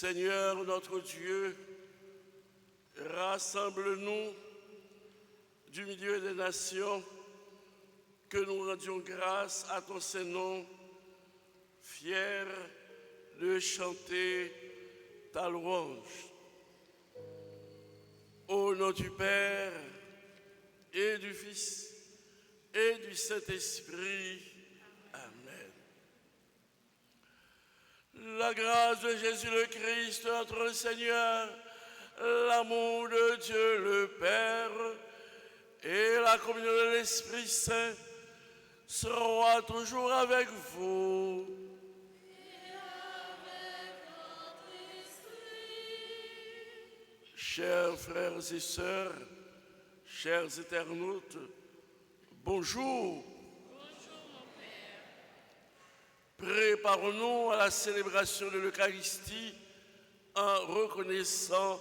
Seigneur notre Dieu, rassemble-nous du milieu des nations, que nous rendions grâce à ton Saint-Nom, fiers de chanter ta louange. Au nom du Père et du Fils et du Saint-Esprit. Amen. La grâce de Jésus le Christ, notre Seigneur, l'amour de Dieu le Père et la communion de l'Esprit Saint seront toujours avec vous. Et avec votre esprit. Chers frères et sœurs, chers internautes, bonjour. Bonjour mon Père. Préparons-nous à la célébration de l'Eucharistie en reconnaissant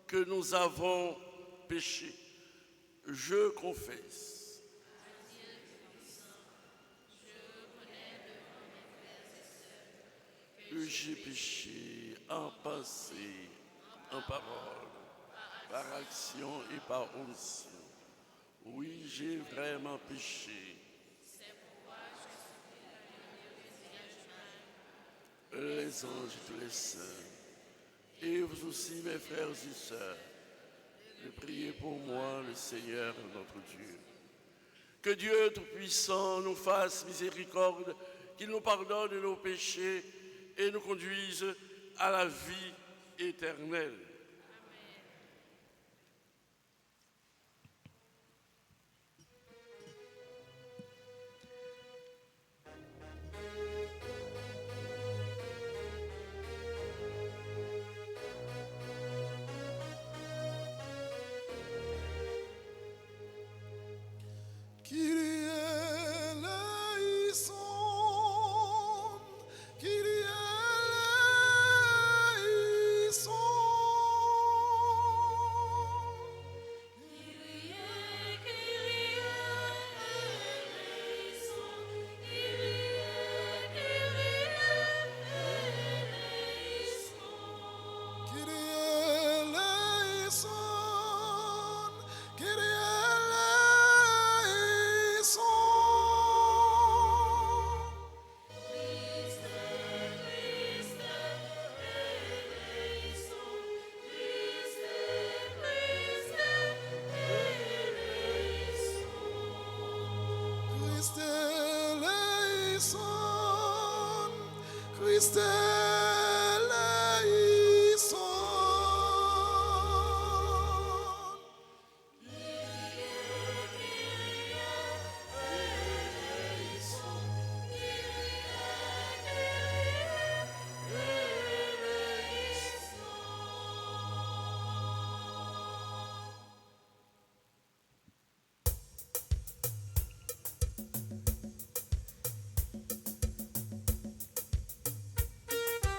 que nous avons péché. Je confesse. À Dieu Tout-Puissant, je reconnais devant mes frères et sœurs Que j'ai péché en pensée, en parole, par action et par omission. Oui, j'ai vraiment péché. C'est pourquoi je supplie la lumière du visage du mal. Les anges et tous les saints, et vous aussi, mes frères et sœurs, de prier pour moi, le Seigneur notre Dieu. Que Dieu Tout-Puissant nous fasse miséricorde, qu'il nous pardonne nos péchés et nous conduise à la vie éternelle. Kyrie eleison, Kyrie eleison. Kyrie, Kyrie eleison, Kyrie, Kyrie eleison. Kyrie eleison, Kyrie eleison. Christe, Christe eleison, Christe, Christe eleison. Christe eleison, Christe eleison. Kyrie,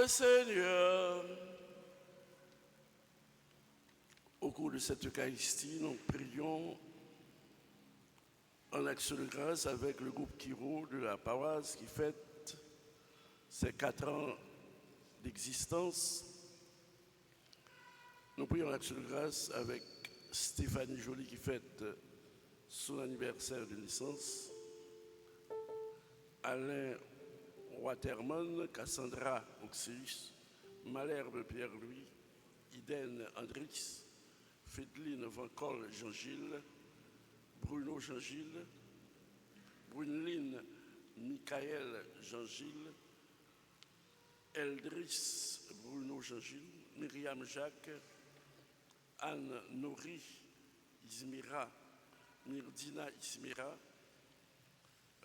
le Seigneur. Au cours de cette Eucharistie, nous prions en action de grâce avec le groupe Kiro de la paroisse qui fête ses 4 ans d'existence. Nous prions en action de grâce avec Stéphanie Joly qui fête son anniversaire de naissance, Alain Waterman, Cassandra Oxeus, Malherbe Pierre-Louis, Iden Andrix, Fédeline Van Col Jean-Gilles, Bruno Jean-Gilles, Bruneline Michael Jean-Gilles, Eldris Bruno Jean-Gilles, Myriam Jacques, Anne Nori Ismira, Myrdina Ismira,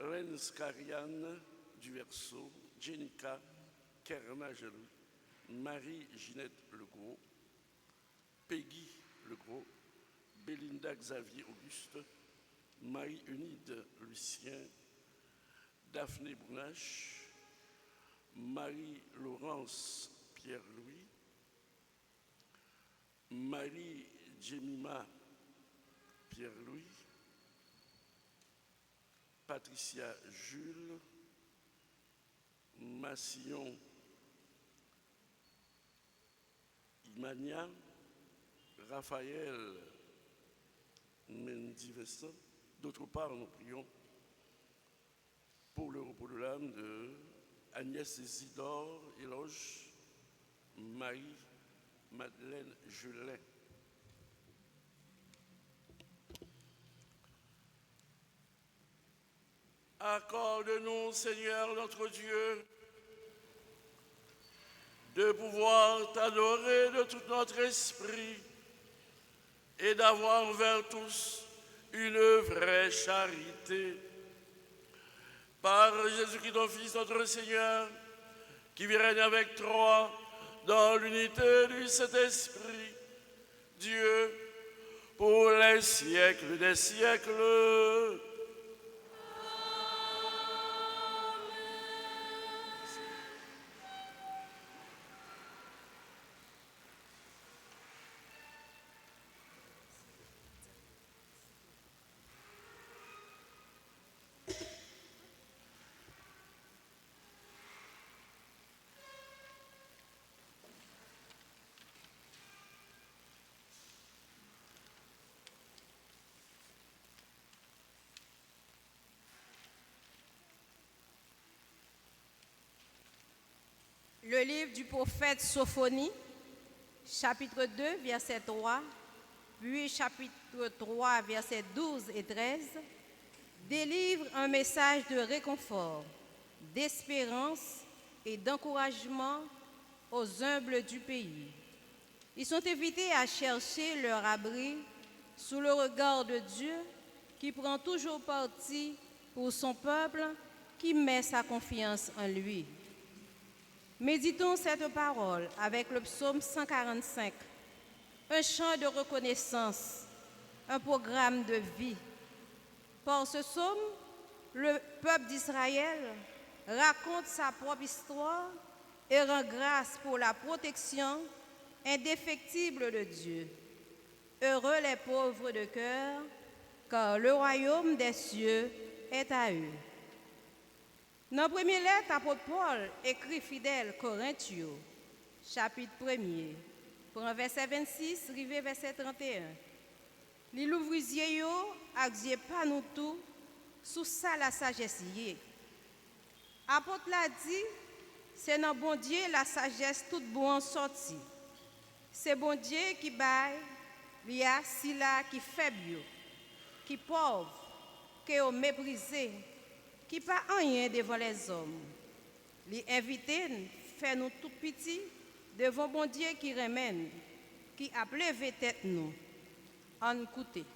Lens Kariane Duverso, Jenica Kerna Gelou, Marie-Ginette Legros, Peggy Legros, Belinda Xavier Auguste, Marie-Unide Lucien, Daphné Bounache, Marie-Laurence Pierre-Louis, Marie-Jemima Pierre-Louis, Patricia Jules, Massillon Imania, Raphaël Mendy Vincent. D'autre part, nous prions pour le repos de l'âme de Agnès Isidore Éloge, Marie-Madeleine Gelin. Accorde-nous, Seigneur notre Dieu, de pouvoir t'adorer de tout notre esprit et d'avoir envers tous une vraie charité. Par Jésus-Christ, ton Fils, notre Seigneur, qui vit règne avec toi dans l'unité du Saint-Esprit, Dieu, pour les siècles des siècles. Le livre du prophète Sophonie, chapitre 2, verset 3, puis chapitre 3, versets 12 et 13, délivre un message de réconfort, d'espérance et d'encouragement aux humbles du pays. Ils sont invités à chercher leur abri sous le regard de Dieu qui prend toujours parti pour son peuple qui met sa confiance en lui. Méditons cette parole avec le psaume 145, un chant de reconnaissance, un programme de vie. Par ce psaume, le peuple d'Israël raconte sa propre histoire et rend grâce pour la protection indéfectible de Dieu. Heureux les pauvres de cœur, car le royaume des cieux est à eux. Dans la première lettre, l'apôtre Paul écrit fidèle Corinthiens, chapitre 1er, pour un verset 26, rivé verset 31. Les l'ouvrier yo axier pas nous tout sous ça la sagesse yé. Apôtre l'a dit, c'est dans bon Dieu la sagesse toute bon sorti. C'est bon Dieu qui baille, il y a si là qui faible, qui pauvre, qui est méprisé, qui pas rien devant les hommes. Les invités fait nous tout petits devant bon Dieu qui remène, qui a levé tête nous. En écouter.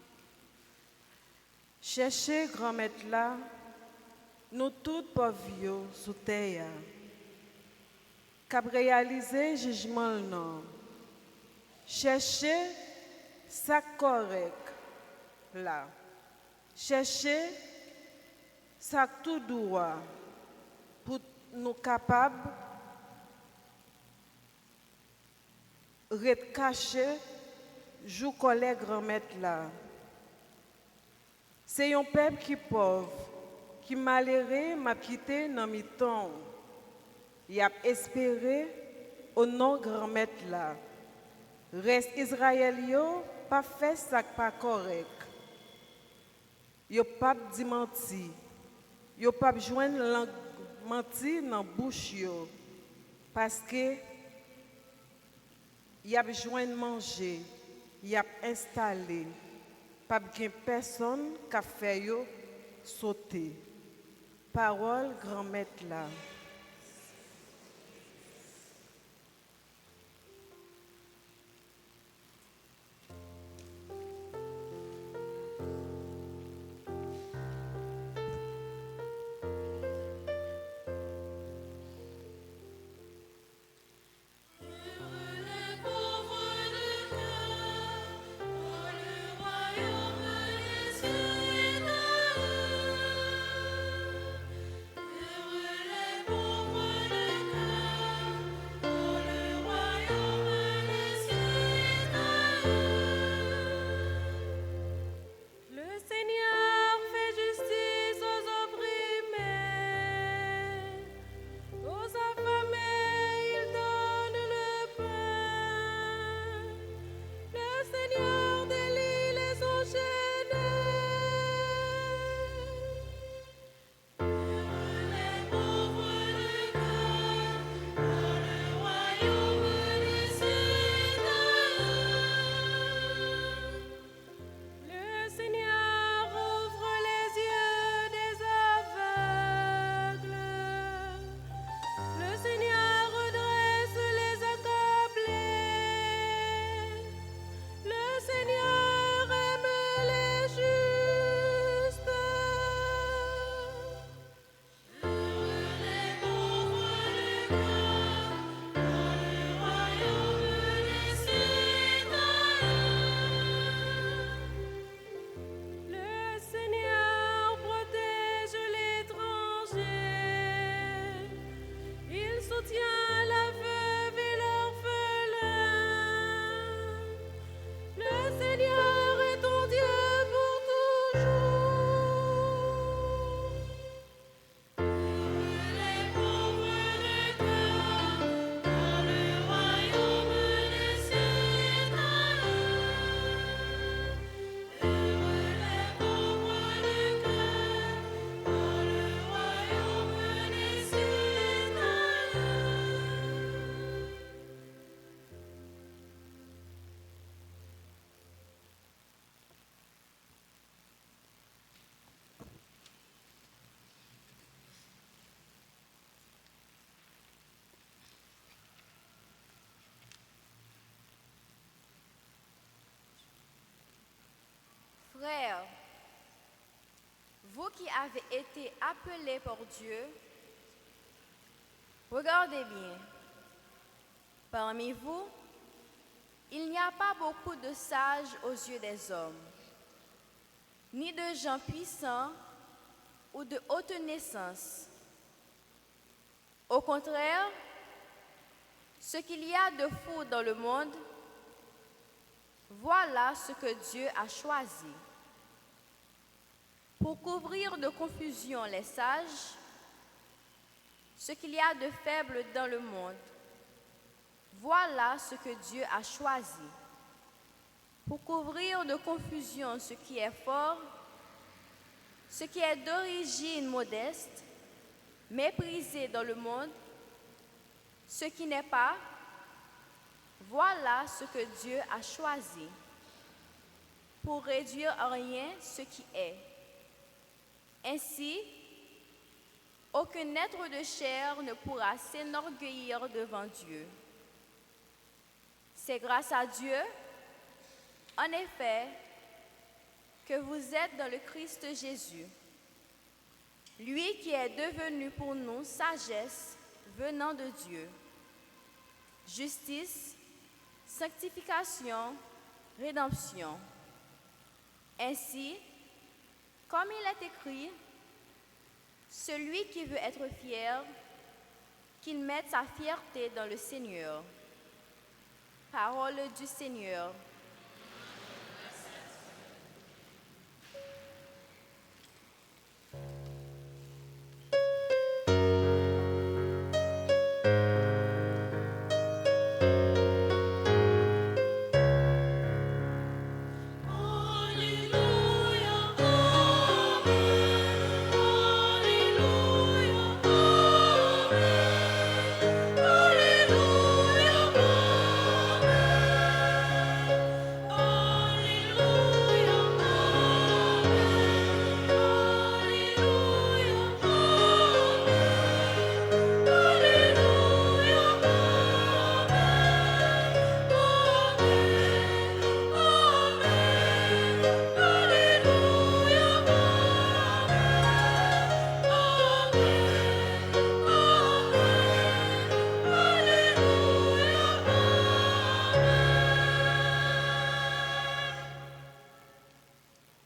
Cherchez grand maître là, nous toutes pauvres sous terre, cap réaliser jugement non. Cherchez ça correct là. Cherchez ça tout droit pour nous capables ret caché, jou collègue grand-mère là. C'est un peuple qui pauvre, qui malheureux m'a quitté dans mi temps. Il a espéré au nom grand-mère là. Reste Israël yo pas fait ça pas correct. Yo pas dit menti. Yo pas joindre langue menti dans bouche yo parce que y a besoin de manger, y a installé, pas de personne qui a fait yo sauter. Parole grand-mère là. Les pauvres de cœur, pour le royaume des cieux est à eux. Heureux les pauvres de cœur, pour le royaume des cieux est à eux. Le Seigneur fait justice aux opprimés, aux affamés il donne le pain. Le Seigneur délie les enchaînés. Heureux les pauvres de cœur, pour le royaume des cieux est à eux. Le Seigneur ouvre les yeux des aveugles. Le Seigneur redresse les accablés. Le Seigneur aime les justes. Heureux les pauvres de cœur, pour le royaume des cieux est à eux. Le Seigneur protège l'étranger. Il soutient la veuve et l'orphelin. Le Seigneur est ton Dieu pour toujours. Heureux les pauvres de cœur, pour le royaume des cieux est à eux. Heureux les pauvres de cœur, pour le royaume des cieux est à eux. Frères, vous qui avez été appelés par Dieu, regardez bien. Parmi vous, il n'y a pas beaucoup de sages aux yeux des hommes, ni de gens puissants ou de haute naissance. Au contraire, ce qu'il y a de fou dans le monde, voilà ce que Dieu a choisi. Pour couvrir de confusion les sages, ce qu'il y a de faible dans le monde, voilà ce que Dieu a choisi. Pour couvrir de confusion ce qui est fort, ce qui est d'origine modeste, méprisé dans le monde, ce qui n'est pas, voilà ce que Dieu a choisi. Pour réduire à rien ce qui est. Ainsi, aucun être de chair ne pourra s'enorgueillir devant Dieu. C'est grâce à Dieu, en effet, que vous êtes dans le Christ Jésus, lui qui est devenu pour nous sagesse venant de Dieu, justice, sanctification, rédemption. Ainsi, comme il est écrit, celui qui veut être fier, qu'il mette sa fierté dans le Seigneur. Parole du Seigneur.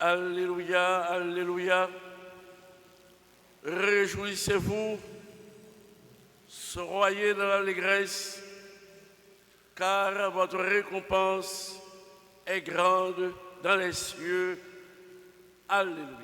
Alléluia, Alléluia. Réjouissez-vous, soyez dans l'allégresse, car votre récompense est grande dans les cieux. Alléluia.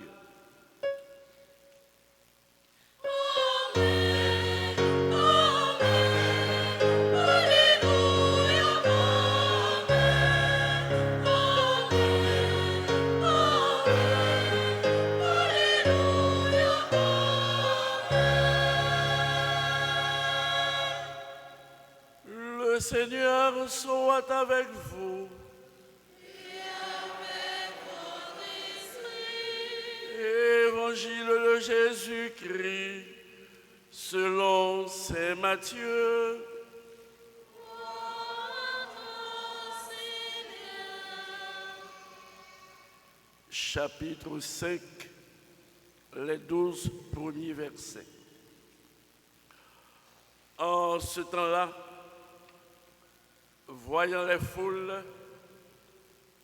Le Seigneur soit avec vous. Évangile de Jésus-Christ selon saint Matthieu. Chapitre 5, les 12 premiers versets. En ce temps-là, voyant les foules,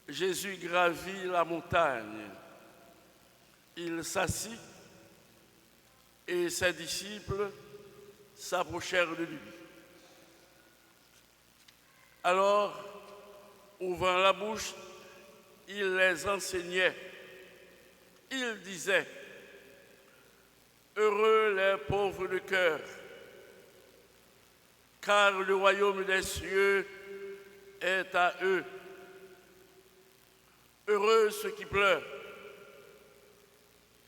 Jésus gravit la montagne. Il s'assit et ses disciples s'approchèrent de lui. Alors, ouvrant la bouche, il les enseignait. Il disait, « Heureux les pauvres de cœur, car le royaume des cieux est à eux. Heureux ceux qui pleurent,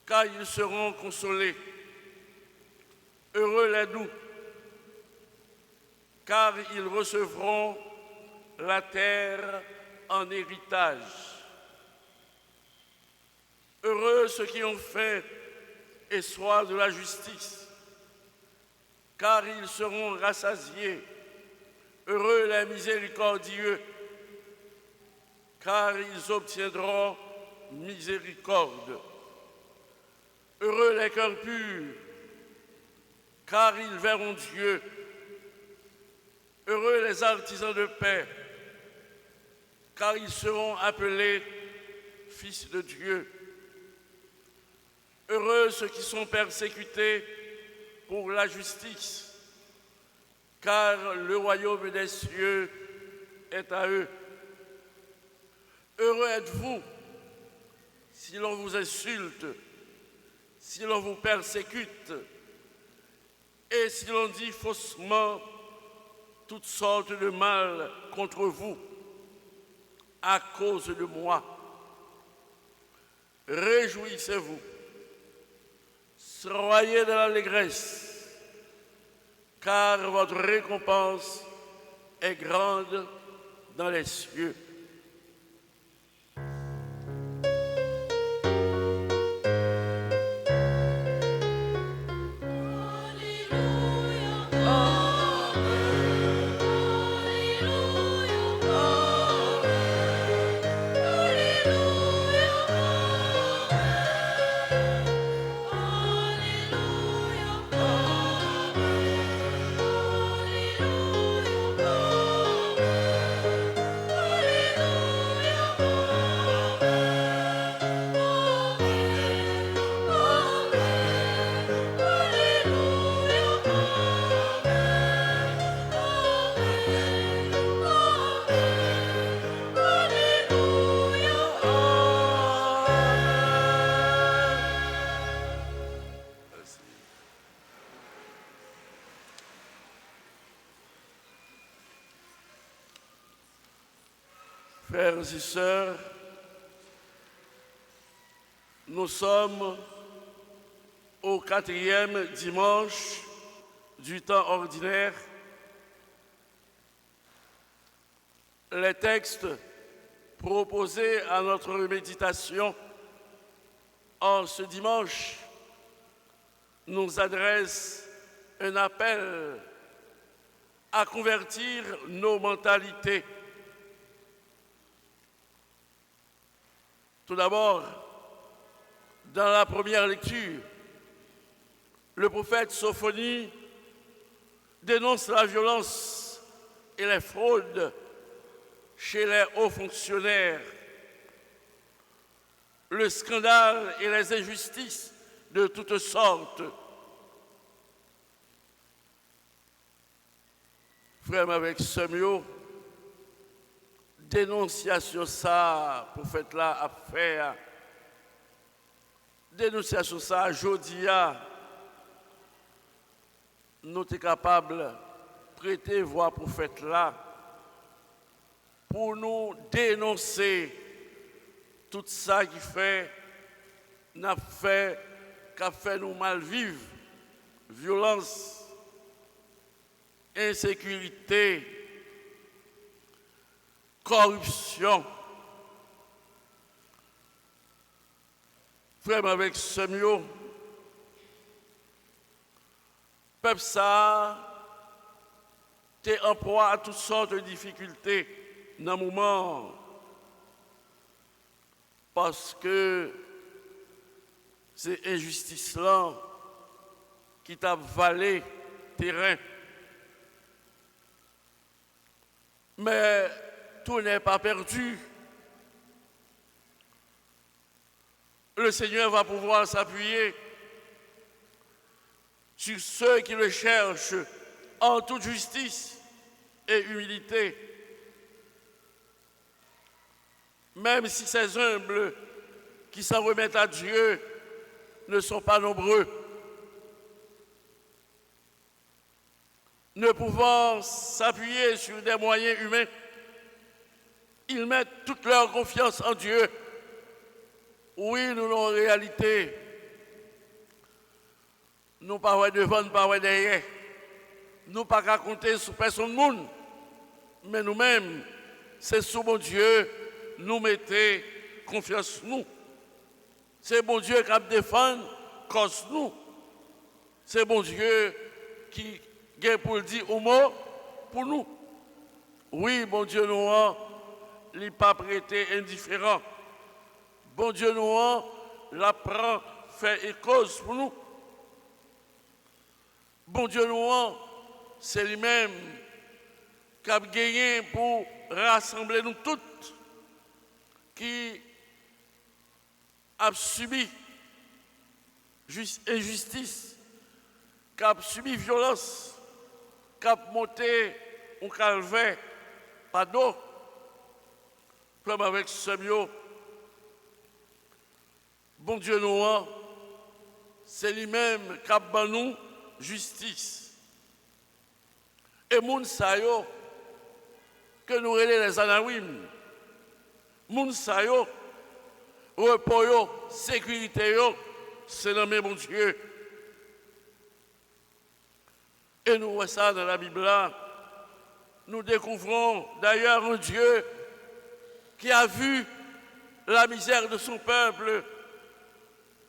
car ils seront consolés. Heureux les doux, car ils recevront la terre en héritage. Heureux ceux qui ont faim et soif de la justice, car ils seront rassasiés. Heureux les miséricordieux, car ils obtiendront miséricorde. Heureux les cœurs purs, car ils verront Dieu. Heureux les artisans de paix, car ils seront appelés fils de Dieu. Heureux ceux qui sont persécutés pour la justice, car le royaume des cieux est à eux. Heureux êtes-vous si l'on vous insulte, si l'on vous persécute et si l'on dit faussement toutes sortes de mal contre vous à cause de moi. Réjouissez-vous, soyez dans l'allégresse, car votre récompense est grande dans les cieux. Alléluia. Frères et sœurs, nous sommes au 4e dimanche du temps ordinaire. Les textes proposés à notre méditation en ce dimanche nous adressent un appel à convertir nos mentalités. Tout d'abord, dans la première lecture, le prophète Sophonie dénonce la violence et les fraudes chez les hauts fonctionnaires, le scandale et les injustices de toutes sortes. Frère avec Semio, dénonciation ça, prophète là à faire. Dénonciation ça, jodia, nous sommes capables de prêter voix prophète là pour nous dénoncer tout ça qui fait, qu'a fait nous mal vivre, violence, insécurité, corruption. Frère avec Semio, peuple ça, t'es en proie à toutes sortes de difficultés dans le moment. Parce que c'est injustice là qui t'a valé terrain. Mais tout n'est pas perdu. Le Seigneur va pouvoir s'appuyer sur ceux qui le cherchent en toute justice et humilité. Même si ces humbles qui s'en remettent à Dieu ne sont pas nombreux, ne pouvant s'appuyer sur des moyens humains, ils mettent toute leur confiance en Dieu. Oui, nous, en réalité, nous ne pas devant, nous pas derrière. Nous ne pas compter sur personne du monde. Mais nous-mêmes, c'est sous mon Dieu, nous mettons confiance en nous. C'est bon Dieu qui défend cause nous. C'est bon Dieu qui vient pour le dire au mot pour nous. Oui, bon Dieu nous il n'est pas prêté indifférent. Bon Dieu nous l'apprend, fait et cause pour nous. Bon Dieu nous c'est lui-même qui a gagné pour rassembler nous toutes qui a subi injustice, qui a subi violence, qui a monté un calvaire, pas d'eau, comme avec Semio. Bon Dieu nous, c'est lui-même qui a ban nous justice. Et moun sa yo, que nous relais les anawim, moun sa yo, repos yo, sécurité yo, c'est nommé mon Dieu. Et nous voyons ça dans la Bible là. Nous découvrons d'ailleurs un Dieu qui a vu la misère de son peuple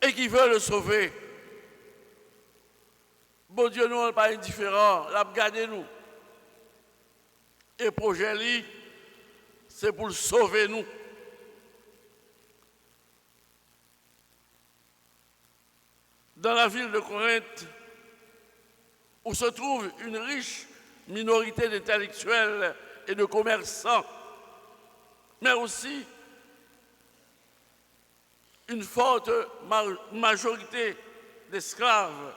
et qui veut le sauver. Bon Dieu, nous n'est pas indifférent, l'a regardé nous. Et projet lui, c'est pour le sauver nous. Dans la ville de Corinthe, où se trouve une riche minorité d'intellectuels et de commerçants, mais aussi une forte majorité d'esclaves,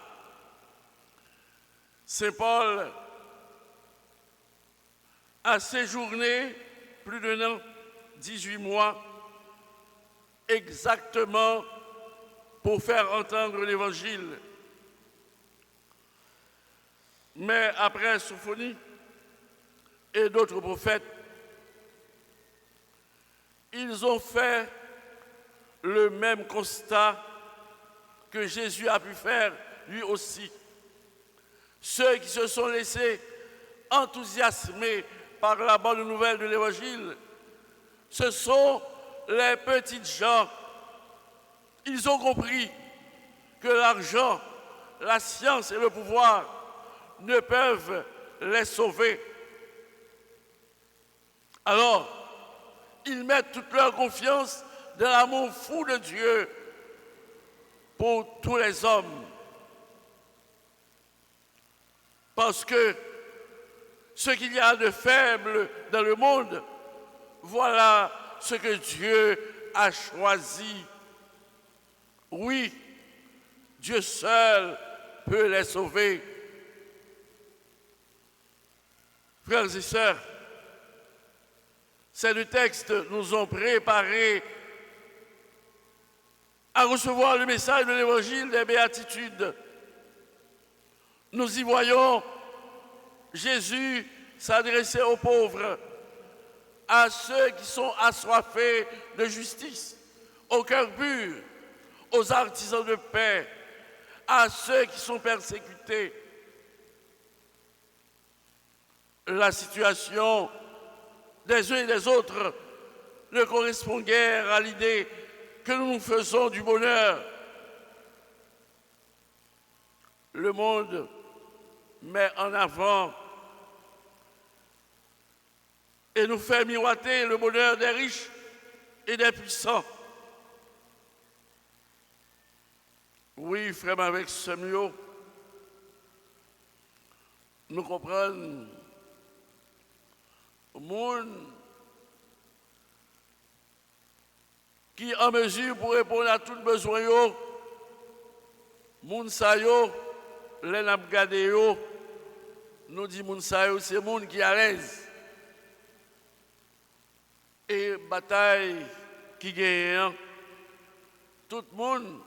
Saint Paul a séjourné plus d'un an, 18 mois, exactement pour faire entendre l'Évangile. Mais après Sophonie et d'autres prophètes, ils ont fait le même constat que Jésus a pu faire lui aussi. Ceux qui se sont laissés enthousiasmer par la bonne nouvelle de l'Évangile, ce sont les petites gens. Ils ont compris que l'argent, la science et le pouvoir ne peuvent les sauver. Alors, ils mettent toute leur confiance dans l'amour fou de Dieu pour tous les hommes. Parce que ce qu'il y a de faible dans le monde, voilà ce que Dieu a choisi. Oui, Dieu seul peut les sauver. Frères et sœurs, ces deux textes nous ont préparés à recevoir le message de l'Évangile des Béatitudes. Nous y voyons Jésus s'adresser aux pauvres, à ceux qui sont assoiffés de justice, au cœur pur, aux artisans de paix, à ceux qui sont persécutés. La situation des uns et des autres ne correspond guère à l'idée que nous nous faisons du bonheur. Le monde met en avant et nous fait miroiter le bonheur des riches et des puissants. Oui, frère, avec ce mieux, nous comprenons le monde qui est en mesure pour répondre à tous les besoins, le monde sa yo, les n'a gardé yo, nous dit monde sa yo, c'est le monde qui est à l'aise. Et bataille qui gagne, tout le monde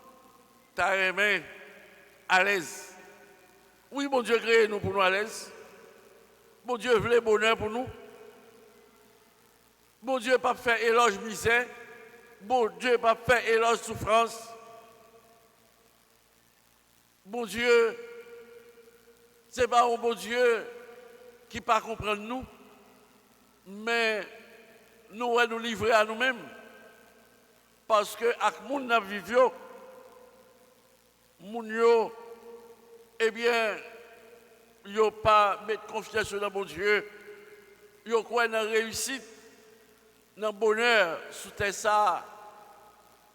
t'a aimé à l'aise. Oui, bon Dieu crée nous pour nous à l'aise. Bon Dieu veut le bonheur pour nous. Bon Dieu pas faire éloge misère. Bon Dieu pas faire éloge souffrance. Bon Dieu, c'est pas un bon Dieu qui ne pas comprendre nous, mais nous nous livrer à nous-mêmes. Parce que avec moun n'a vivio, moun yo, eh bien, yo pas mettre confiance dans mon Dieu. Yo croit dans la réussite, dans le bonheur sous terre ça.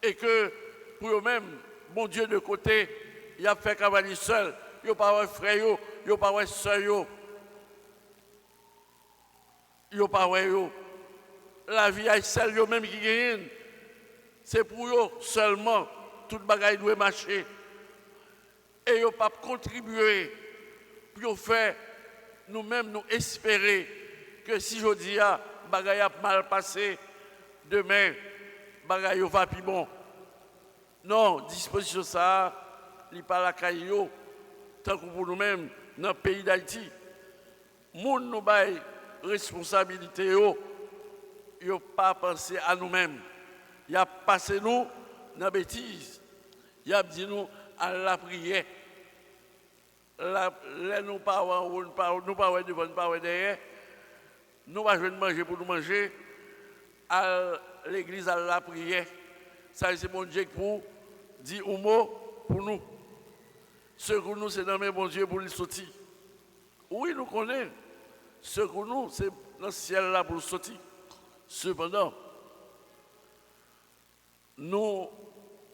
Et que pour eux-mêmes, bon Dieu de côté, il a fait cavalier seul. Il n'y a pas de frère, il n'y a pas de soeur. Il n'y a pas de la vie est celle eux-mêmes qui gagne. C'est pour eux seulement toute bagaille doit marcher. Et ils n'ont pas contribué pour faire nous-mêmes nous espérer que si je dis ah, bagaille a mal passé, demain, bagaille va plus bon. Non, disposition ça, il pas la caillou, tant que pour nous-mêmes, dans le pays d'Haïti. Moun nous bail responsabilité yo, yo pas pensé à nous-mêmes. Il a passé nous dans la bêtise. Il a dit nous à la prière. Nous pas devant, nous pas derrière. Nous pas jouer manger pour nous manger. À l'église à la prière. Ça c'est mon Dieu pour dire un mot pour nous. Ce que nous c'est dans mes bon Dieu pour le sortir. Oui, nous connaissons. Ce que nous c'est dans le ciel là pour le sortir. Cependant, nous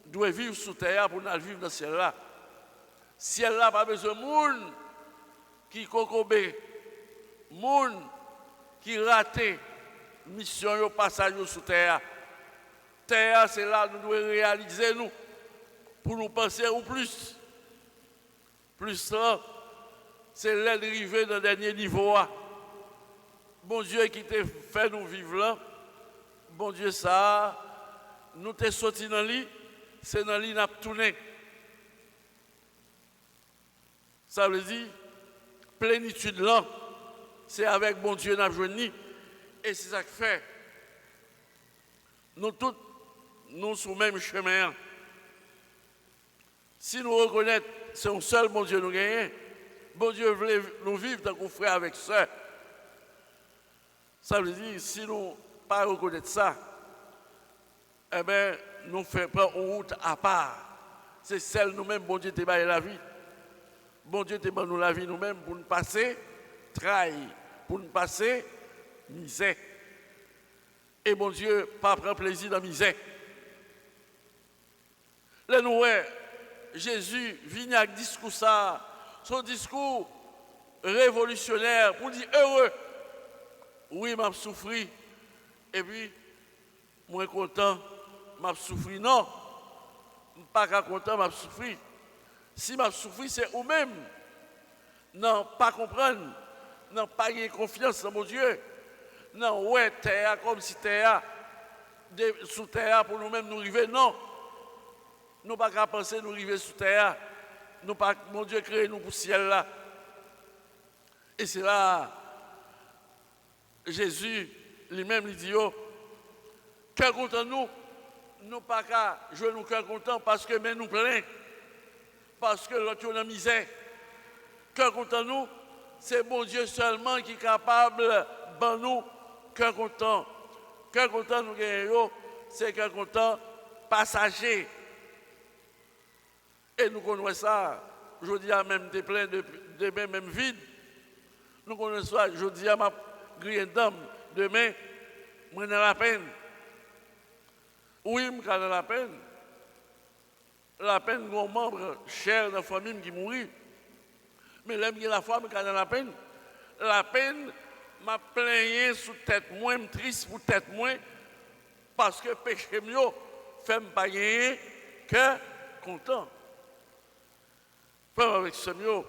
devons vivre sous terre pour nous vivre dans le ciel là. Ciel là pas besoin de monde qui cocobé, monde qui raté mission au passage sous terre. Terre c'est là nous devons réaliser nous pour nous penser au plus. Plus là, c'est l'aide arrivée dans le dernier niveau. Bon Dieu qui t'a fait nous vivre là, bon Dieu ça, nous t'es sorti dans le lit, c'est dans le lit qu'on a tourné. Ça veut dire, plénitude là, c'est avec bon Dieu qu'on a joint. Et c'est ça que fait. nous tous, nous sur le même chemin. Si nous reconnaissons que c'est un seul bon Dieu nous gagnons, bon Dieu voulait nous vivre tant qu'on frère avec sœur. Ça veut dire, si nous ne pas reconnaître ça, eh bien, nous faisons une route à part. C'est celle nous-mêmes, bon Dieu, te baille la vie. Bon Dieu, te baille nous la vie nous-mêmes pour nous passer trahi, pour nous passer misère. Et bon Dieu, pas prendre plaisir dans la misère. Là, nous, ouais, Jésus vient avec discours ça, son discours révolutionnaire pour dire heureux. Oui, m'a souffri. Et puis, moi content, m'a souffri. Non, pas content, m'a souffri. Si m'a souffri, c'est vous-même. Non, pas comprendre. Non, pas avoir confiance dans mon Dieu. Non, ouais, terre comme si terre, sous terre pour nous-mêmes nous arriver. Non. Nous pas qu'à penser nous arriver sous terre. Nous pas, mon Dieu crée nous pour le ciel là. Et c'est là, Jésus lui-même lui dit, oh, cœur content nous, nous pas qu'à jouer nous cœur content parce que mais nous plein, parce que l'autre est dans la misère. Cœur content nous, c'est bon Dieu seulement qui est capable de nous cœur content. Cœur content nous gagnons, c'est cœur content passager. Et nous connaissons ça, je dis à même des pleins de mains même vides. Nous connaissons ça, je dis à ma grille d'âme, demain, moi dans la peine. Oui, je suis dans la peine. La peine de mon membre cher de la famille qui mourit. Mais l'aime qui la femme qui est dans la peine. La peine m'a plaigné sous tête moi, je suis triste pour tête moi, parce que péché mieux fait me pas gagner que content. Frère avec ce mieux,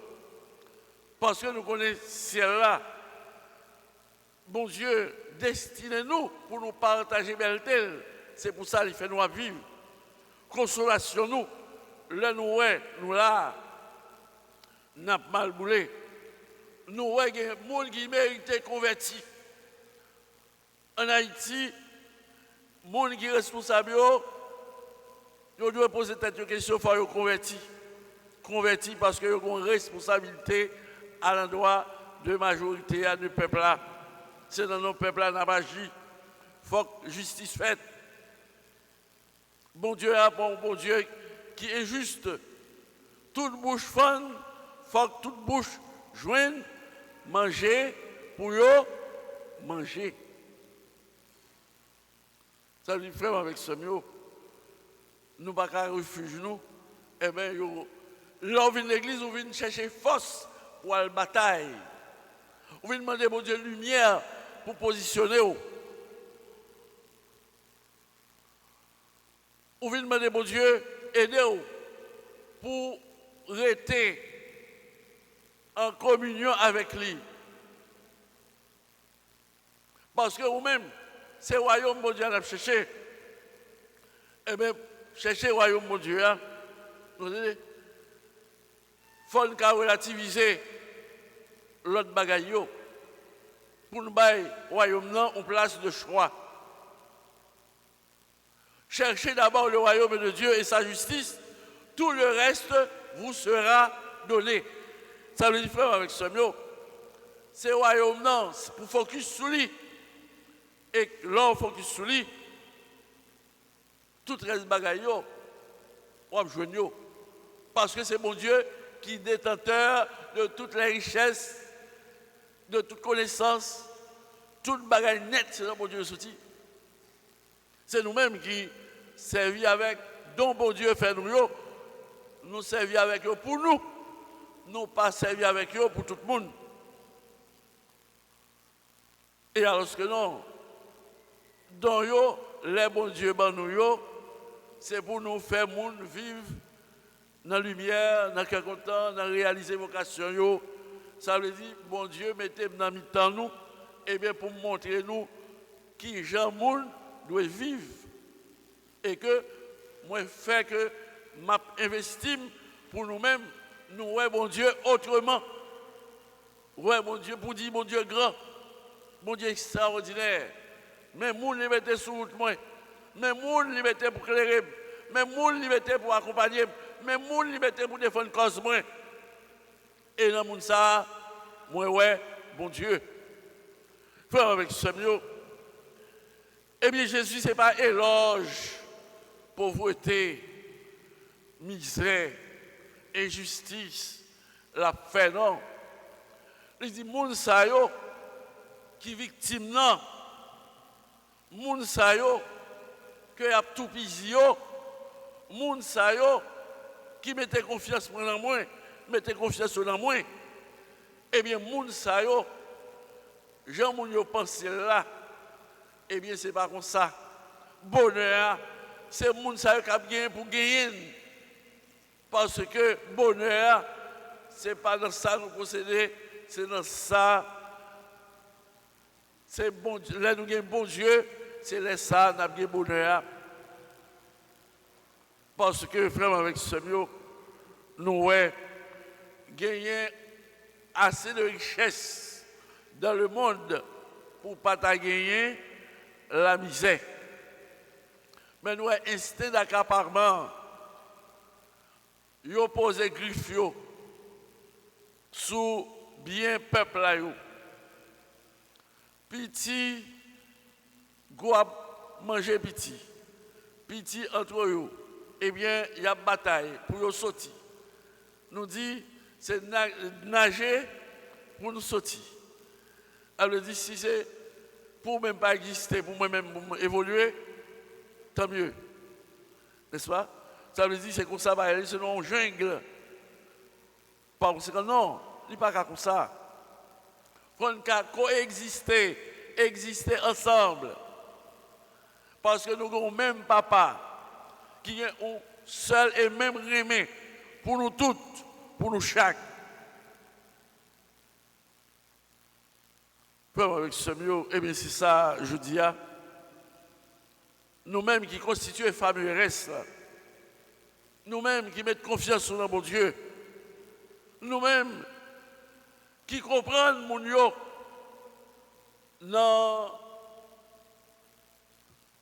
parce que nous connaissons ciel là. Bon Dieu, destinez-nous pour nous partager belle telle. C'est pour ça qu'il fait nous vivre. Consolation nous. Là nous ouais, nous là, n'a pas mal boulé. Nous ouais, il y a des gens qui méritent convertis. En Haïti, les gens qui sont responsables, ils doivent poser cette question, il faut les convertir. Convertis parce qu'ils ont une responsabilité à l'endroit de la majorité du peuple là. C'est dans notre peuple là, n'a pas agi. Il faut que justice faite. Bon Dieu a bon Dieu qui est juste. Toute bouche fond, il faut que toute bouche joigne, manger pour eux, manger. Ça veut dire, frère, avec ce mot, nous ne pouvons pas refuger nous. Eh bien, là, on vient de l'église, on vient chercher force pour la bataille. On vient demander, bon Dieu, lumière pour positionner. On vient demander, bon Dieu, aider pour rester en communion avec lui. Parce que vous-même, c'est le royaume, mon Dieu, à chercher. Eh bien, chercher le royaume, mon Dieu, nous disons, il faut relativiser l'autre bagaille pour nous bailler le royaume en place de choix. Cherchez d'abord le royaume de Dieu et sa justice, tout le reste vous sera donné. Ça veut dire, frère, avec ce mot, c'est le royaume non, c'est pour focus sur lui. Et là, on focus sur lui, tout reste bagaille, on va jouer. Parce que c'est mon Dieu qui est détenteur de toutes les richesses, de toute connaissance, toute bagaille nette, c'est là mon Dieu sorti. C'est nous-mêmes qui servons avec, dont bon Dieu fait nous servons avec eux pour nous, nous pas servir avec eux pour tout le monde. Et alors que non, dans eux, les bons dieux, c'est pour nous faire monde vivre dans la lumière, dans le content, dans réaliser vocation. Ça veut dire, bon Dieu, mettez-nous dans mi-temps nous, et bien pour montrer nous qui Jean monde doit vivre. Et que moi, fait que m'investime pour nous-mêmes, nous, ouais, bon Dieu, autrement. Ouais, bon Dieu, pour dire, bon Dieu grand, bon Dieu extraordinaire. Mais nous, les mettez sur route, moi. mais moun li mettait pour éclairer, mais moun li mettait pour accompagner, mais moun li mettait pour défendre cause moi. Et dans moun ça, moi ouais, bon Dieu. Frère avec Samuel, eh bien Jésus c'est pas éloge, pauvreté, misère, injustice, la fait non. Il dit moun sa yo qui victime non. Moun sa yo que y a tout pisi yo. Moun sa yo qui mette confiance dans moi, mette confiance dans moi. Eh bien moun sa yo Jean moun yo pense là. Eh bien c'est pas comme ça. Bonheur c'est moun sa yo qui a gagné pour gagner. Parce que bonheur c'est pas dans ça nous procéder, c'est dans ça. C'est bon, là nous avons bon Dieu, c'est là ça, nous avons bonheur. Parce que, frère, avec ce mieux, nous avons gagné assez de richesse dans le monde pour ne pas gagner la misère. Mais nous avons instinct d'accaparement. Nous avons posé griffe sous bien peuple là. Petit, goa manger petit. Petit entre eux. Eh bien, il y a bataille pour nous sortir. Nous dit, c'est nager pour nous sortir. Elle dit, si c'est pour même pas exister, pour moi-même évoluer, tant mieux. N'est-ce pas? Ça veut dire, c'est comme ça, c'est non jungle. Parce que non, il n'est pas comme ça. Il faut coexister, exister ensemble. Parce que nous avons même papa qui est un seul et même remède pour nous toutes, pour nous chaque. Avec ce mieux, eh bien c'est ça, je dis, nous-mêmes qui constituons famille reste, nous-mêmes qui mettons confiance dans mon Dieu, nous-mêmes qui comprennent mon yo dans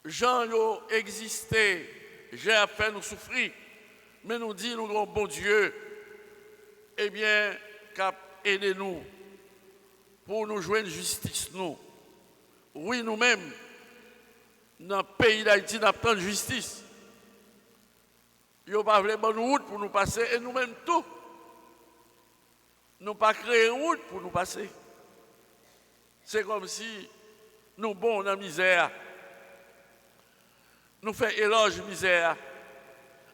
Jean yo existé, j'ai fait nous souffrir, mais nous dit nous avons bon Dieu, eh bien, cap aidez-nous pour nous joindre justice nous. Oui, nous-mêmes, dans le pays d'Haïti, nous avons justice. Ils n'ont pas voulu bonne route pour nous passer, et nous-mêmes tout. Nous n'avons pas créé une route pour nous passer. C'est comme si nous bons dans la misère. Nous faisons éloge de misère.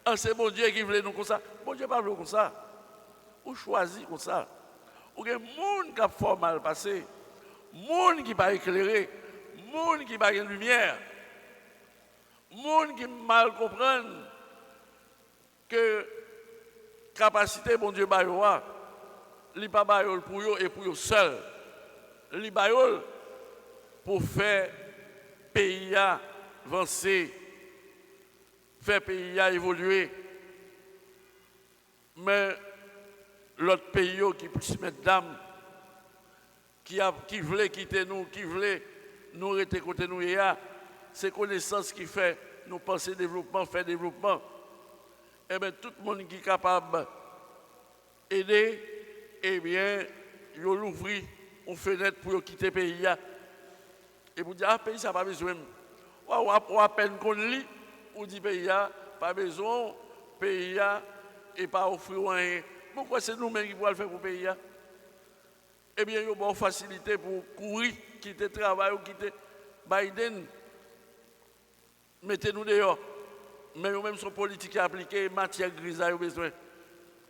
Ah, c'est bon Dieu qui voulait nous comme ça. Bon Dieu pas voulu comme ça. Ou choisi comme ça. Ou il y a des gens qui ont mal passé. Des gens qui n'ont pas éclairé. Des gens qui n'ont pas de lumière. Des gens qui mal comprennent que la capacité bon Dieu ba yo a, li pa ba yo pour yo et pour yo seul. Li ba yo pour faire pays avancer, faire pays évoluer. Mais l'autre pays qui puisse mettre d'âme, qui voulait quitter nous, qui voulait nous rester côté nous, c'est connaissance qui fait nous penser développement, faire développement. Eh bien, tout le monde qui est capable d'aider, eh bien, il ouvre une fenêtre pour quitter le pays. Et vous dire, ah, le pays, ça n'a pas besoin. Ou à peine qu'on lit, ou dit, pays, pas besoin, le pays, et pas offrir rien. Pourquoi c'est nous-mêmes qui pouvons le faire pour le pays? Eh bien, il y a une facilité pour courir, quitter le travail ou quitter Biden. Mettez-nous dehors. Mais nous-mêmes, son politique est appliquée, matière grise, il besoin.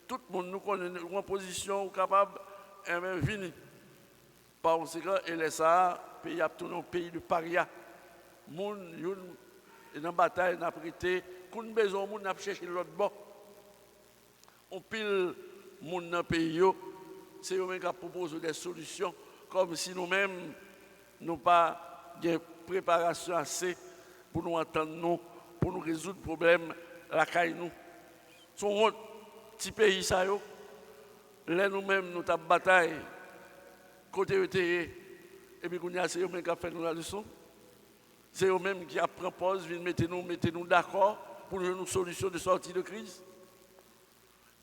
Tout le monde nous connaît une position capable de venir. Par conséquent, et les ça, pays a tout un pays de paria. Moun, dans la bataille, n'a prêté, qu'on besoin, moun n'a cherché l'autre bord. On pile moun dans le pays, c'est eux-mêmes qui proposent des solutions, comme si nous-mêmes, nous pas de préparation assez pour nous entendre nous. Pour nous résoudre le problème, la caille nous. Son petit pays, ça yo. Là nous-mêmes, nous avons bataille. Côté ETE, et puis nous avons fait nous la leçon. C'est eux-mêmes qui apprennent pause, viennent mettez-nous d'accord pour une solution de sortie de crise.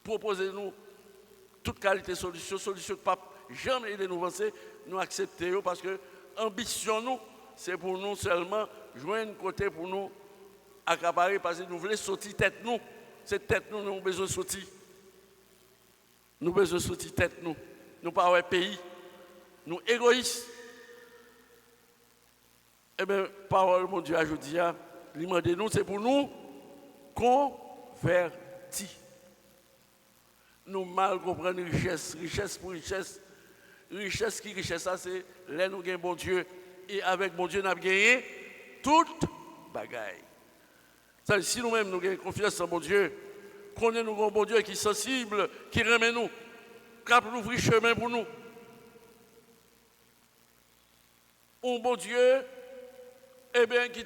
Proposez-nous toute qualité de solution que pas jamais aider nous avancer, nous accepter parce que ambition nous, c'est pour nous seulement joindre un côté pour nous accaparer parce que nous voulons sortir tête nous. C'est tête nous avons besoin de sortir. Nous avons besoin de sortir tête nous. Nous pas un pays. Nous égoïstes. Eh bien, parole, mon Dieu, je dis, nous, c'est pour nous convertir. Nous mal comprendre richesse pour richesse. Richesse, ça, c'est là nous gagnons bon Dieu. Et avec bon Dieu, nous avons gagné toute bagaille. Si nous-mêmes, nous avons confiance en bon Dieu, connaissons nous un bon Dieu qui est sensible, qui remet nous, qui a ouvrir chemin pour nous. Un bon Dieu, eh bien, qui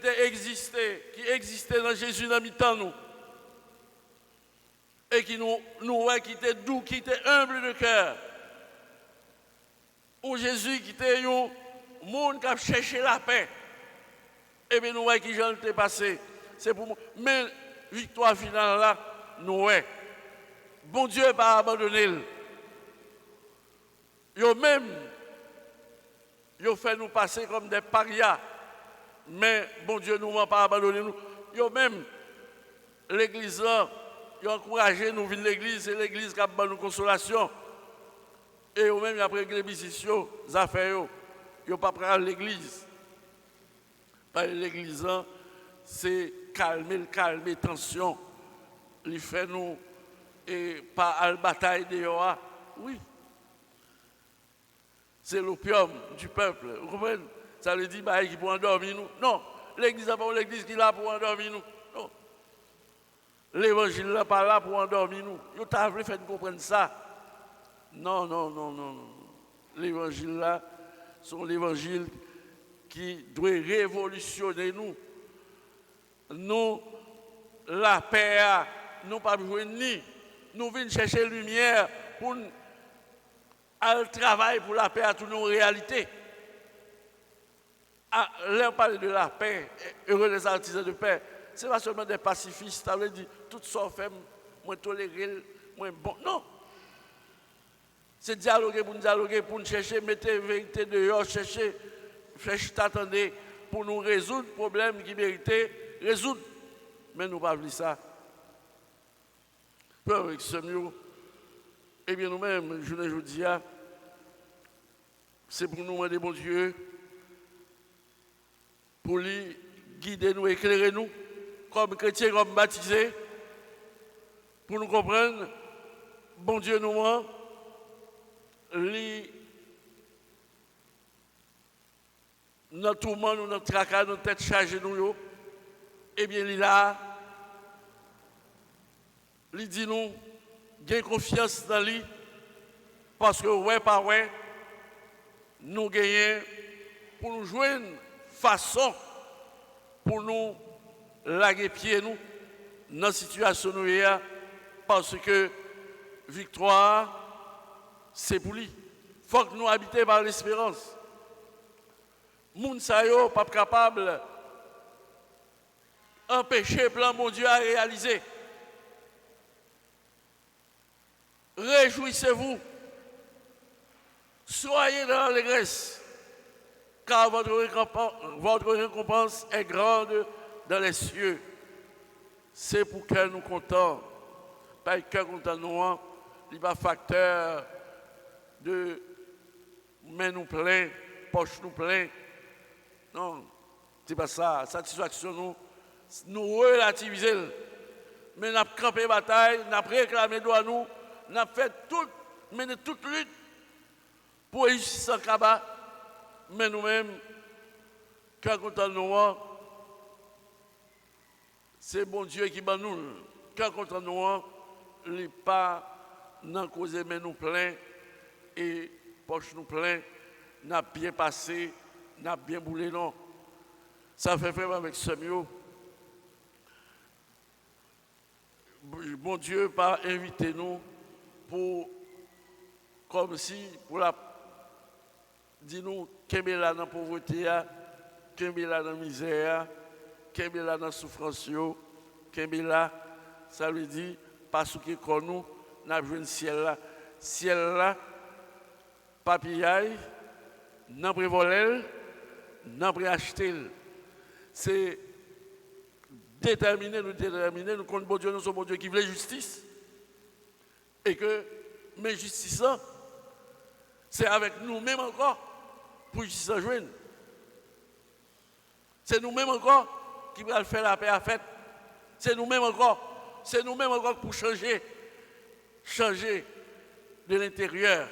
existait dans Jésus dans mi-temps nous. Et qui qui était doux, qui était humble de cœur. Ou Jésus qui était un monde qui a cherché la paix. Et bien nous voyons qui j'en était passé. C'est pour moi. Mais victoire finale là, nous voyons. Bon Dieu n'a pas abandonné. Yo même, yo fait nous passer comme des parias. Mais bon Dieu nous n'a pas abandonné. Yo même, l'église là, ils ont encouragé nous venir l'église, c'est l'église qui a donné nous consolation. Et eux-mêmes, après l'église, ils ont fait, ils n'ont pas pris l'église. L'église, c'est calmer tension. Il fait nous, et pas la bataille de Yoa. Oui. C'est l'opium du peuple. Vous comprenez? Ça veut dire qu'il pour endormir nous. Non, l'église n'est pas l'église qui est là pour endormir nous. Non. L'évangile n'est pas là pour endormir nous. Vous avez fait comprendre ça. Non. L'évangile là, c'est l'évangile qui doit révolutionner nous. Nous, la paix, nous pas besoin ni. Nous venons chercher lumière pour aller travailler pour la paix à toutes nos réalités. Là, on parle de la paix, heureux les artisans de paix. Ce n'est pas seulement des pacifistes, ça veut dire tout ça fait moins toléré, moins bon. Non. C'est dialoguer, pour nous chercher, mettre la vérité dehors, chercher, attendre pour nous résoudre le problème qui méritait résoudre. Mais nous ne pas oublier ça. Frère avec ce mieux, eh bien nous-mêmes, je vous dis, c'est pour nous demander, bon Dieu, pour lui guider nous, éclairer nous, comme chrétiens, comme baptisés, pour nous comprendre, bon Dieu nous notre tourment, notre tracas, notre tête chargée, nous, eh bien, il a, il dit nous, gagnez confiance dans lui, parce que, ouais, pas ouais, nous gagnons pour nous jouer une façon pour nous laguer pied, nous, dans la situation nous y a, parce que victoire, c'est pour lui. Il faut que nous habitions par l'espérance. Moun sa yo pas capable d'empêcher le plan mon Dieu à réaliser. Réjouissez-vous. Soyez dans l'allégresse, car votre récompense est grande dans les cieux. C'est pour que nous comptons. Pas que content nous, il n'y a pas facteur de main nous plein, poche nous plein. Non, c'est pas ça. Satisfaction, nous relativiser. Mais nous avons campé bataille, nous avons réclamé droit nous, nous avons fait mené toute lutte pour réussir sans cabas. Mais nous-mêmes, quand on nous, c'est bon Dieu qui bat nous. Quand on nous, il n'est pas dans cause mais nous plein et poche nous plein, nous avons bien passé. N'a bien boulé, non. Ça fait vraiment avec ce mieux. Bon Dieu, pas invité nous pour, comme si, pour la, dis-nous, qu'aimer là dans la pauvreté, Kembe là dans la misère, kembe là dans la souffrance, kembe là, ça veut dire, parce que quand nous, nous avons le ciel là. Ciel là, papillaille, n'a pas volé, n'a pas acheté. C'est déterminer, nous comptons bon Dieu, nous sommes bon Dieu qui veut justice. Et que, mais justice, c'est avec nous-mêmes encore pour justice en joindre. C'est nous-mêmes encore qui va faire la paix à fête. C'est nous-mêmes encore. C'est nous-mêmes encore pour changer de l'intérieur.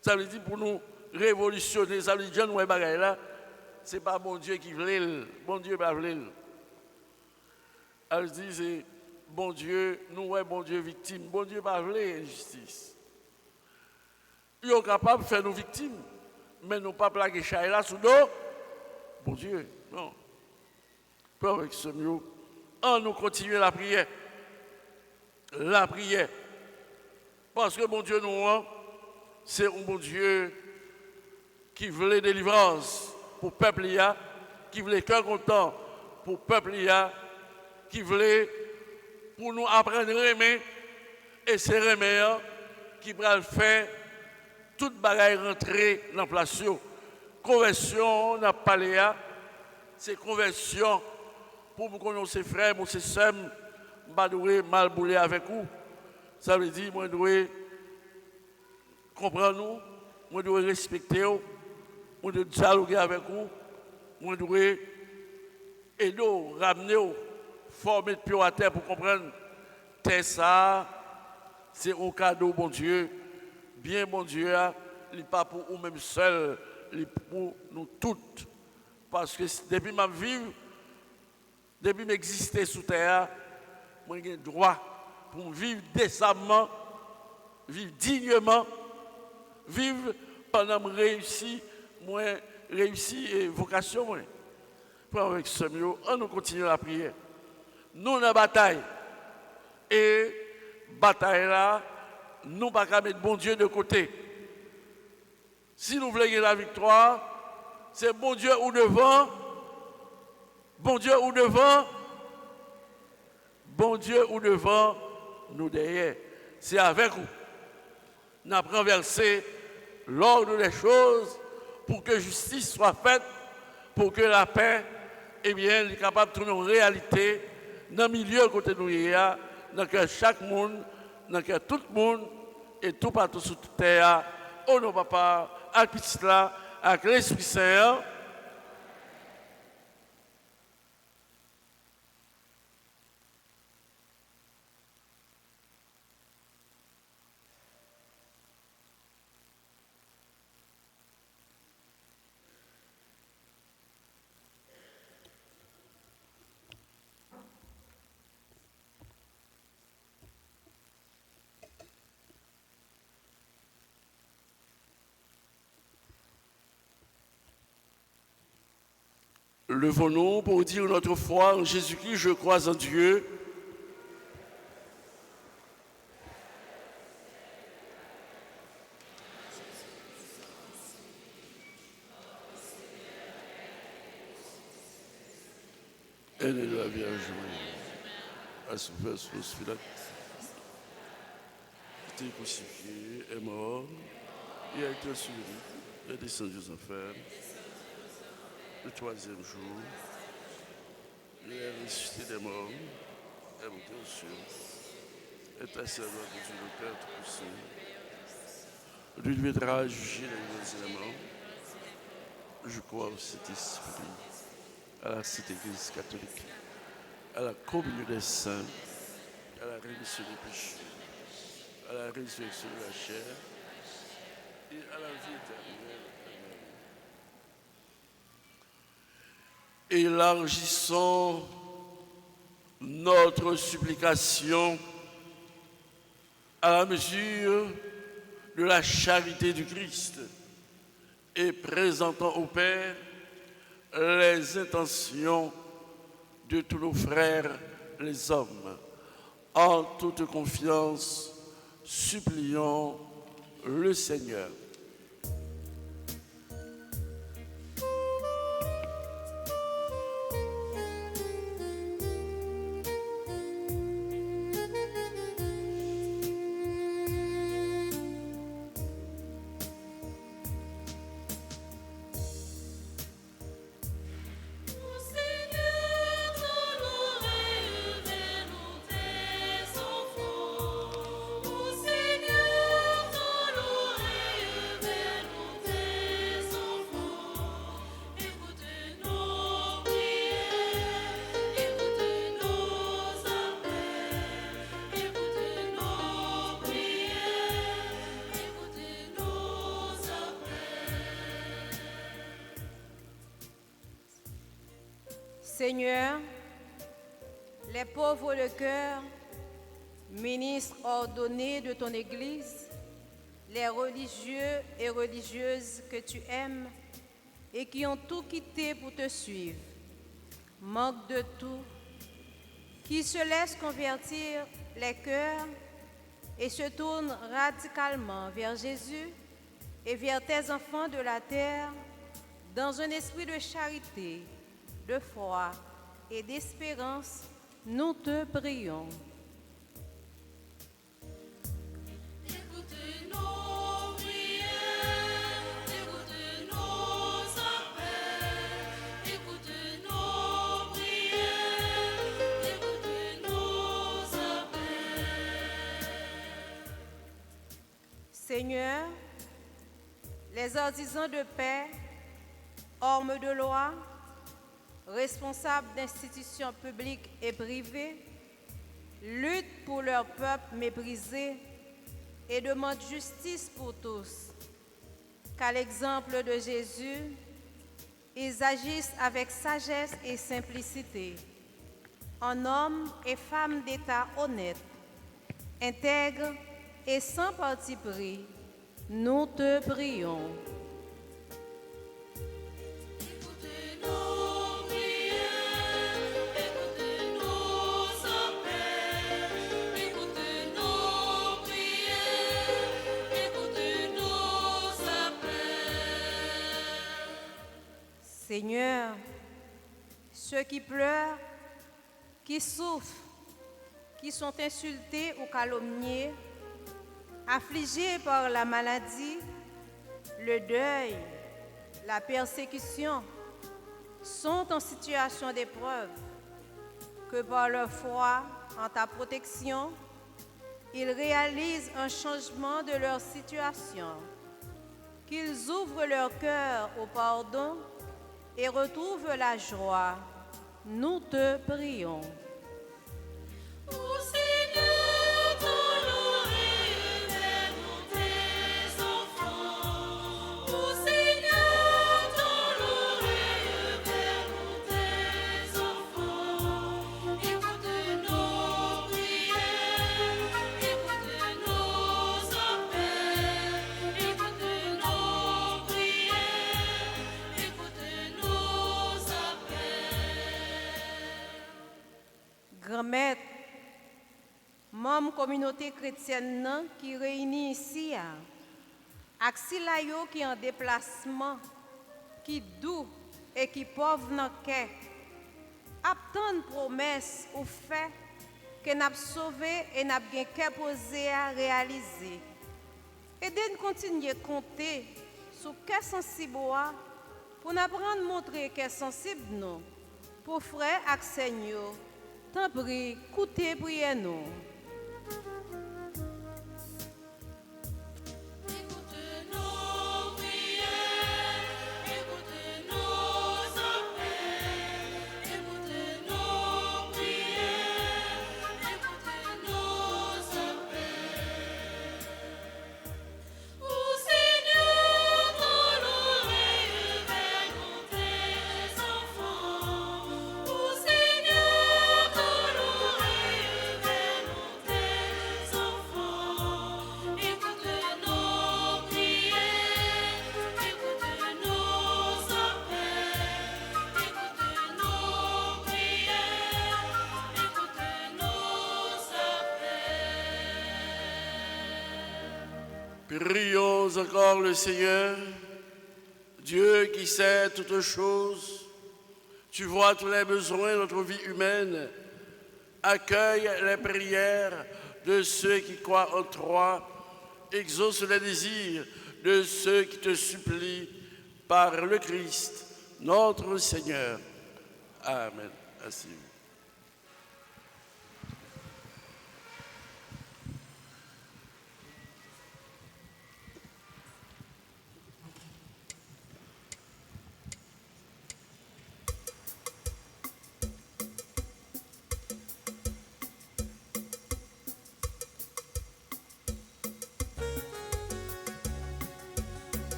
Ça veut dire pour nous révolutionner. Ça veut dire que nous, là, ce n'est pas bon Dieu qui veut. Bon Dieu pas veut. Elle dit, c'est bon Dieu, nous, bon Dieu victime. Bon Dieu pas veut injustice. Ils sont capables de faire nos victimes, mais nous pas plaquer là sous nous. Bon Dieu, non. Pas avec ce mieux. Nous continuons la prière. La prière. Parce que bon Dieu, nous, c'est un bon Dieu qui veut délivrance pour le peuple, qui veut cœur content pour le peuple, qui veut pour nous apprendre à aimer, et c'est aimer qui va faire toute bagaille rentrer dans la place. Conversion, on a parlé, c'est conversion pour vous connaître ses frères, ses sœurs, je dois mal bouler avec vous. Ça veut dire, moi, je dois comprendre nous, moi, je dois respecter vous, moi, je dois dialoguer avec vous, moi, je dois aider vous, ramener vous, former de pied à terre pour comprendre. C'est ça, c'est un cadeau, bon Dieu, bien bon Dieu, il n'est pas pour vous-même seul, il est pour nous toutes. Parce que depuis ma vie, depuis m'exister sous terre, moi j'ai le droit pour vivre décemment, vivre dignement, vivre pendant que je réussis et vocation. Pour avec ce mieux, on nous continue la prière. Nous dans la bataille. Et bataille là, nous ne pouvons pas mettre bon Dieu de côté. Si nous voulons gagner la victoire, c'est bon Dieu ou devant, bon Dieu ou devant, bon Dieu ou devant, nous derrière. C'est avec vous. Nous avons renversé l'ordre des choses pour que justice soit faite, pour que la paix, eh bien, est capable de tourner en réalité dans le milieu côté de nous, dans que chaque monde, dans que tout le monde et tout partout sur toute terre, au nom papa, avec petit là, avec l'Esprit Saint. Levons-nous pour dire notre foi en Jésus-Christ, je crois en Dieu. Et de la Vierge Marie, à ce verset, était crucifié, est mort, il a été ressuscité, il est descendu aux enfers. Le troisième jour, il est ressuscité des morts, est monté aux cieux, est assis à droite de Dieu le Père Tout-Puissant. Lui viendra juger les vivants et les morts. Je crois au Saint-Esprit, à la Sainte Église catholique, à la communion des saints, à la rémission des péchés, à la résurrection de la chair et à la vie éternelle. Élargissons notre supplication à la mesure de la charité du Christ et présentons au Père les intentions de tous nos frères les hommes. En toute confiance, supplions le Seigneur. Seigneur, les pauvres de cœur, ministres ordonnés de ton Église, les religieux et religieuses que tu aimes et qui ont tout quitté pour te suivre, manquent de tout, qui se laissent convertir les cœurs et se tournent radicalement vers Jésus et vers tes enfants de la terre dans un esprit de charité, de foi et d'espérance, nous te prions. Écoute nos prières, écoute nos appels, écoute nos prières, écoute nos appels. Seigneur, les artisans de paix, hommes de loi, responsables d'institutions publiques et privées, luttent pour leur peuple méprisé et demandent justice pour tous. Qu'à l'exemple de Jésus, ils agissent avec sagesse et simplicité, en hommes et femmes d'État honnêtes, intègres et sans parti pris. Nous te prions. Écoute nos prières, écoute nos appels, écoute nos prières, écoute nos appels. Seigneur, ceux qui pleurent, qui souffrent, qui sont insultés ou calomniés, affligés par la maladie, le deuil, la persécution, sont en situation d'épreuve, que par leur foi en ta protection, ils réalisent un changement de leur situation, qu'ils ouvrent leur cœur au pardon et retrouvent la joie. Nous te prions. Ô Seigneur, ton l'oreille vers nous tes enfants. Ô Seigneur, ton l'oreille vers nous tes enfants. Écoute nos prières, écoute nos appels, écoute nos prières, écoute nos appels. Grand-mère, membre communauté chrétienne nan qui réunit ici, ak si la yo qui en déplacement, qui doux et qui pauvre nan kè, ap tan promesse ou fait que n'a sauvé et n'a gen kè posé à réaliser. Et de continuer compter sur kè sensible pour nous apprendre montrer kè sensible nous pour frère ak seigneur. Tant prie, écoutez, priez nous. Écoute nos prières, écoute nos appels, écoute nos prières, écoute nos appels. Ô Seigneur, ton l'oreille vers nous tes enfants. Ô Seigneur, ton l'oreille vers nous tes enfants. Écoute nos prières, écoute nos appels, écoute nos prières, écoute nos appels. Prions encore le Seigneur, Dieu qui sait toutes choses. Tu vois tous les besoins de notre vie humaine. Accueille les prières de ceux qui croient en toi. Exauce les désirs de ceux qui te supplient par le Christ, notre Seigneur. Amen. Asseyez-vous.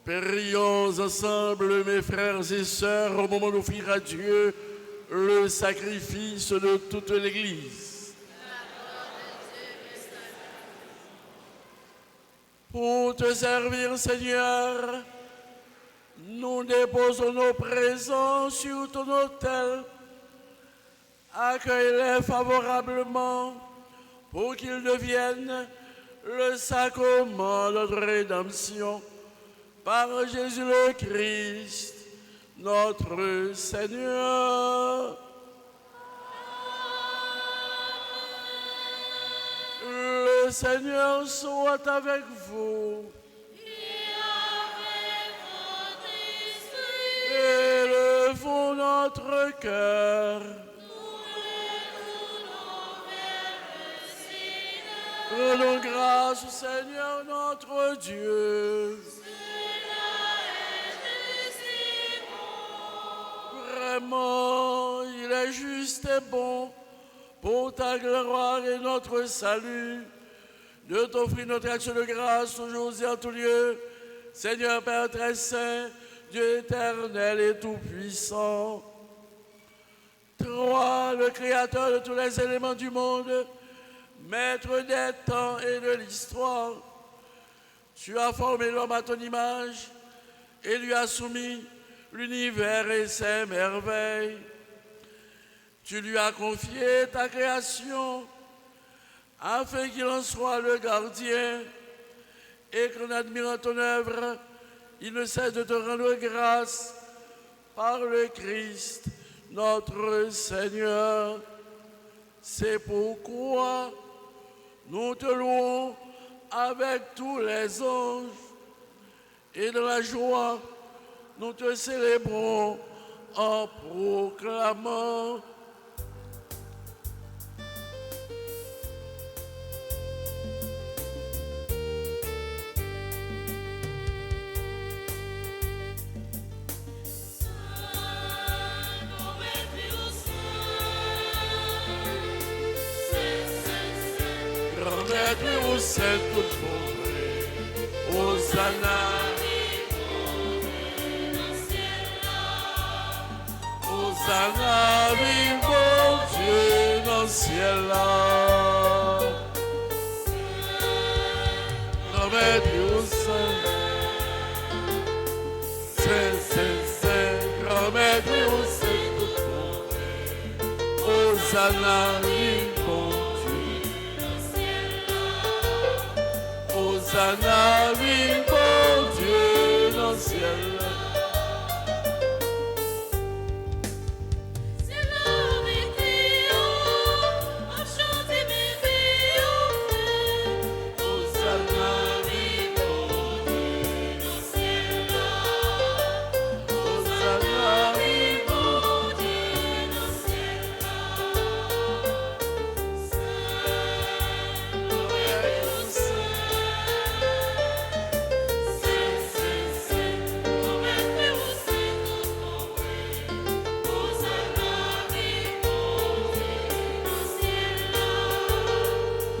Prions ensemble, mes frères et sœurs, au moment d'offrir à Dieu le sacrifice de toute l'Église. Pour te servir, Seigneur, nous déposons nos présents sur ton autel. Accueille-les favorablement pour qu'ils deviennent le sacrement de notre rédemption. Par Jésus le Christ, notre Seigneur. Le Seigneur soit avec vous. Élevons notre cœur. Rendons grâce au Seigneur notre Dieu. Vraiment, il est juste et bon pour ta gloire et notre salut de t'offrir notre action de grâce toujours et en tout lieu. Seigneur Père très saint, Dieu éternel et tout-puissant. Toi, le Créateur de tous les éléments du monde, Maître des temps et de l'histoire, tu as formé l'homme à ton image et lui as soumis l'univers et ses merveilles. Tu lui as confié ta création afin qu'il en soit le gardien et qu'en admirant ton œuvre, il ne cesse de te rendre grâce par le Christ, notre Seigneur. C'est pourquoi nous te louons avec tous les anges et de la joie, nous te célébrons en proclamant. Grand Maître au ciel tout fondé, Hosanna. Hosanna, vive Dieu dans le ciel là. Grand Maître au ciel, c'est, Grand Maître au ciel tout fondé, Hosanna, vive Hosanna, vive Dieu dans le ciel. C'est la météo, enchanté merveilleux. Hosanna, Vive Dieu dans le ciel.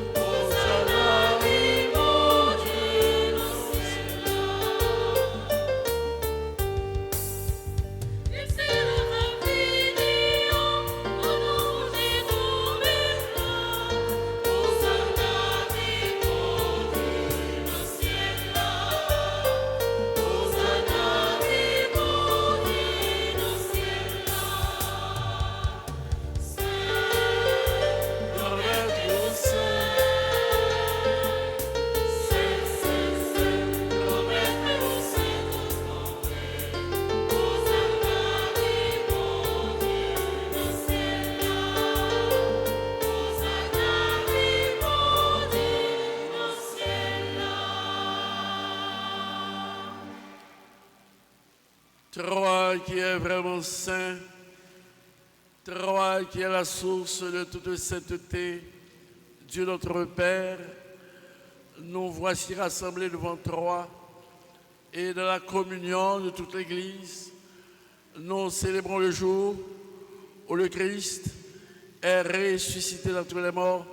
Hosanna, vive Dieu dans le ciel. Hosanna, vive Dieu dans le ciel. Il s'élève vidéo, au nom des nouvelles. Hosanna, vive Dieu dans le ciel. Hosanna, vive Dieu dans le ciel. Grand Maître au ciel, Grand Maître au ciel, Hosanna, vive Dieu dans le ciel. Hosanna, vive Dieu dans le ciel. toi qui es vraiment saint, toi qui es la source de toute sainteté, Dieu notre Père, nous voici rassemblés devant toi et dans la communion de toute l'Église, nous célébrons le jour où le Christ est ressuscité d'entre les morts.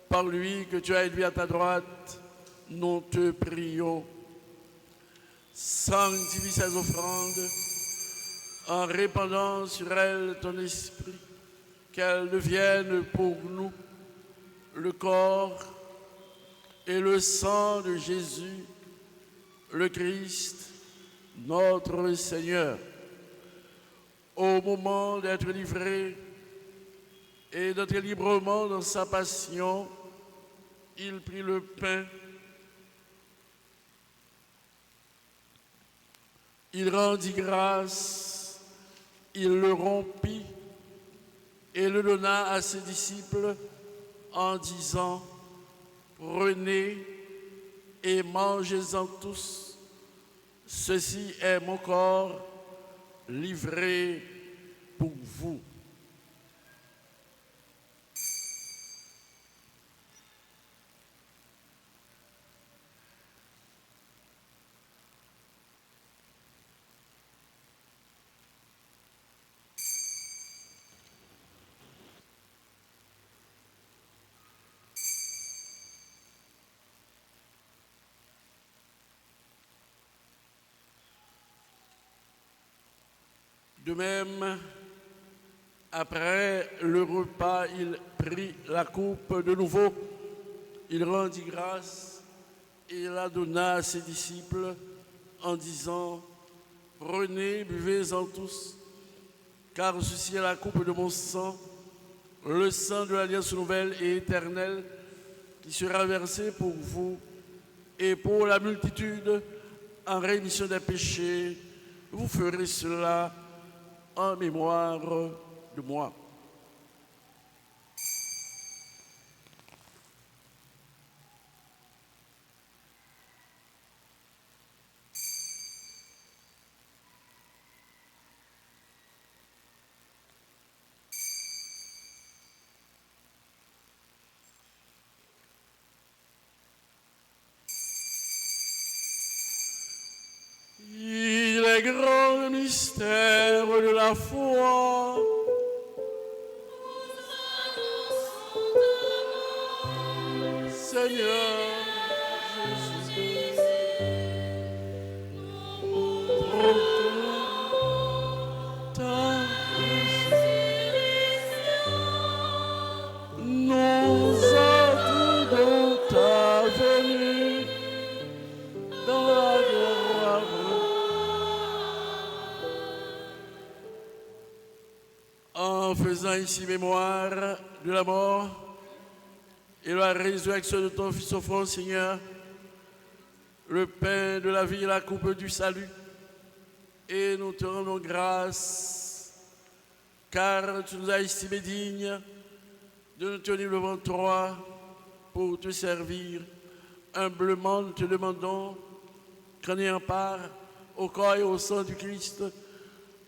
Par lui que tu as élevé à ta droite, nous te prions. Sanctifie ces offrandes en répandant sur elles ton esprit, qu'elles deviennent pour nous le corps et le sang de Jésus, le Christ, notre Seigneur. Au moment d'être livré et d'être librement dans sa passion, il prit le pain, il rendit grâce, il le rompit et le donna à ses disciples en disant: prenez et mangez-en tous, ceci est mon corps livré pour vous. De même, après le repas, il prit la coupe de nouveau, il rendit grâce et la donna à ses disciples en disant: prenez, buvez-en tous, car ceci est la coupe de mon sang, le sang de l'alliance nouvelle et éternelle, qui sera versé pour vous et pour la multitude en rémission des péchés. Vous ferez cela en mémoire de moi. Il est grand le mystère de la foi. Seigneur Jésus, proclame ta résurrection. Nous attendons ta venue dans la gloire. En faisant ici mémoire de la mort et la résurrection de ton Fils au front, Seigneur, le pain de la vie et la coupe du salut, et nous te rendons grâce, car tu nous as estimés dignes de nous tenir devant toi pour te servir. Humblement, nous te demandons qu'en ayant part au corps et au sang du Christ,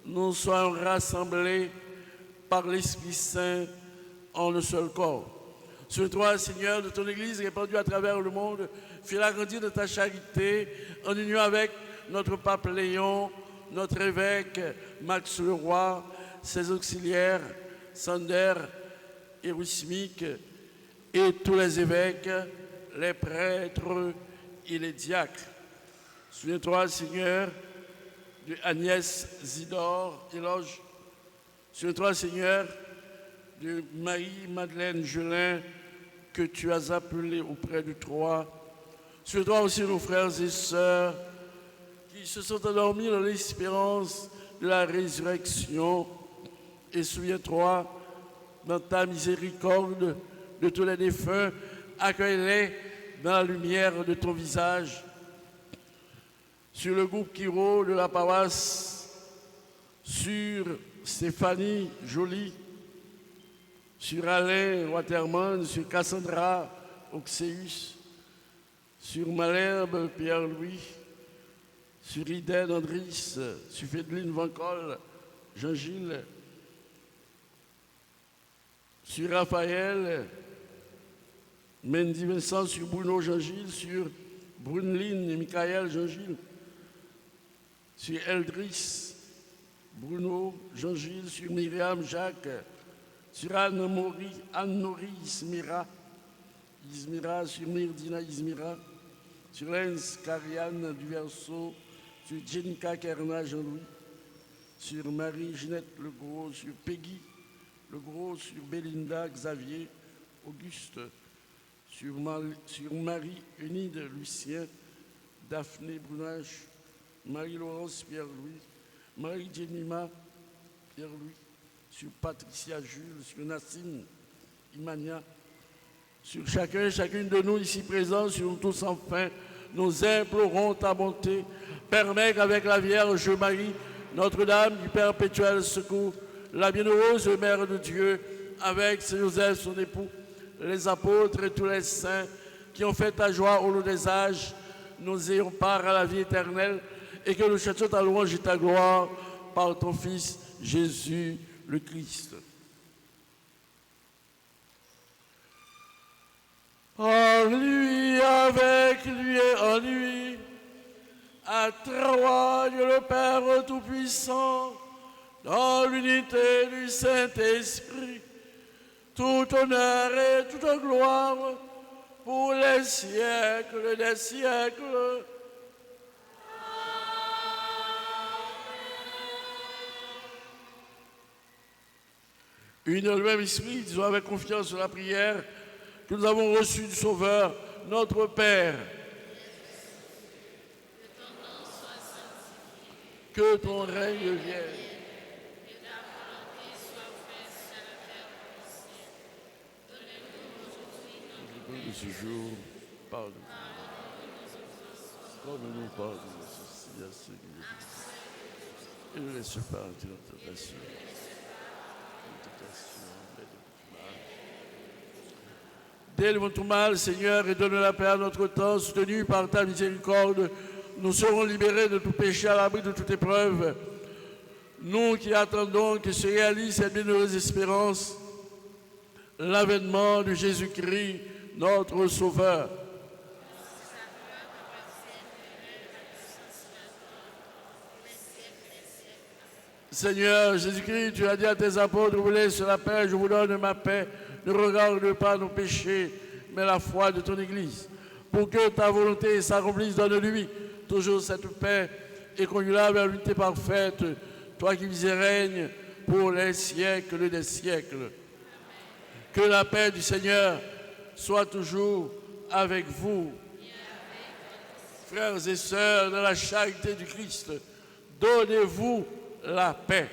nous soyons rassemblés par l'Esprit Saint en un seul corps. Sur toi, Seigneur, de ton Église répandue à travers le monde, fais-la grandir de ta charité en union avec notre pape Léon, notre évêque Max Leroy, ses auxiliaires Sander et Rusmic, et tous les évêques, les prêtres et les diacres. Souviens-toi, Seigneur, de Agnès Zidore Éloge. Souviens-toi, Seigneur, de Marie-Madeleine Gelin, que tu as appelée auprès de toi. Souviens-toi aussi nos frères et sœurs qui se sont endormis dans l'espérance de la résurrection. Et souviens-toi, dans ta miséricorde, de tous les défunts, accueille-les dans la lumière de ton visage. Sur le groupe Kiro de la paroisse, sur Stéphanie Joly, sur Alain Waterman, sur Cassandra Oxeus, sur Malherbe Pierre-Louis, sur Iden Andris, sur Fédeline Vancol, Jean-Gilles, sur Raphaël, Mendy Vincent, sur Bruno Jean-Gilles, sur Bruneline et Michael Jean-Gilles, sur Eldris, Bruno Jean-Gilles, sur Myriam Jacques, sur Anne-Marie Ismira, sur Myrdina Ismira, sur Lens Carianne du Verseau, sur Jenica Kerna Jean-Louis, sur Marie-Ginette Legros, sur Peggy Legros, sur Belinda Xavier Auguste, sur Marie-Unide Lucien, Daphné Brunache, Marie-Laurence Pierre-Louis, Marie-Jenima Pierre-Louis, sur Patricia Jules, sur Nassine Imania, sur chacun et chacune de nous ici présents, sur nous tous enfin, nous implorons ta bonté. Permets qu'avec la Vierge Marie, Notre-Dame du perpétuel secours, la bienheureuse Mère de Dieu, avec Saint Joseph, son époux, les apôtres et tous les saints qui ont fait ta joie au long des âges, nous ayons part à la vie éternelle et que nous cherchions ta louange et ta gloire par ton Fils Jésus le Christ. En lui, avec lui et en lui, à trois Dieu le Père Tout-Puissant, dans l'unité du Saint-Esprit, tout honneur et toute gloire pour les siècles des siècles. Unis dans le même esprit, disons avec confiance la prière que nous avons reçue du Sauveur, notre Père. Que ton règne vienne. De ce jour, pardonne-nous. Comme nous pardonnons aussi à ceux qui nous font. Et ne laisse pas entrer dans ta tentation. Délivre tout mal, Seigneur, et donne la paix à notre temps, soutenu par ta miséricorde. Nous serons libérés de tout péché, à l'abri de toute épreuve. Nous qui attendons que se réalise cette bienheureuse espérance, l'avènement de Jésus-Christ, notre Sauveur. Seigneur Jésus-Christ, tu as dit à tes apôtres, vous laissez la paix, je vous donne ma paix. Ne regarde pas nos péchés, mais la foi de ton Église. Pour que ta volonté s'accomplisse, donne-lui toujours cette paix et conduis-la vers l'unité parfaite, toi qui vis et règnes pour les siècles des siècles. Que la paix du Seigneur soit toujours avec vous. Frères et sœurs, dans la charité du Christ, donnez-vous la paix.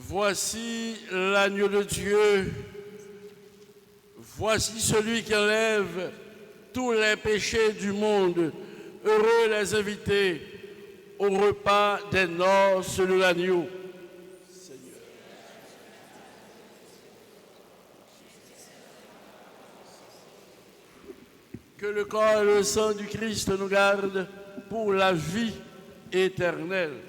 Voici l'agneau de Dieu. Voici celui qui enlève tous les péchés du monde. Heureux les invités au repas des noces de l'agneau. Que le corps et le sang du Christ nous gardent pour la vie éternelle.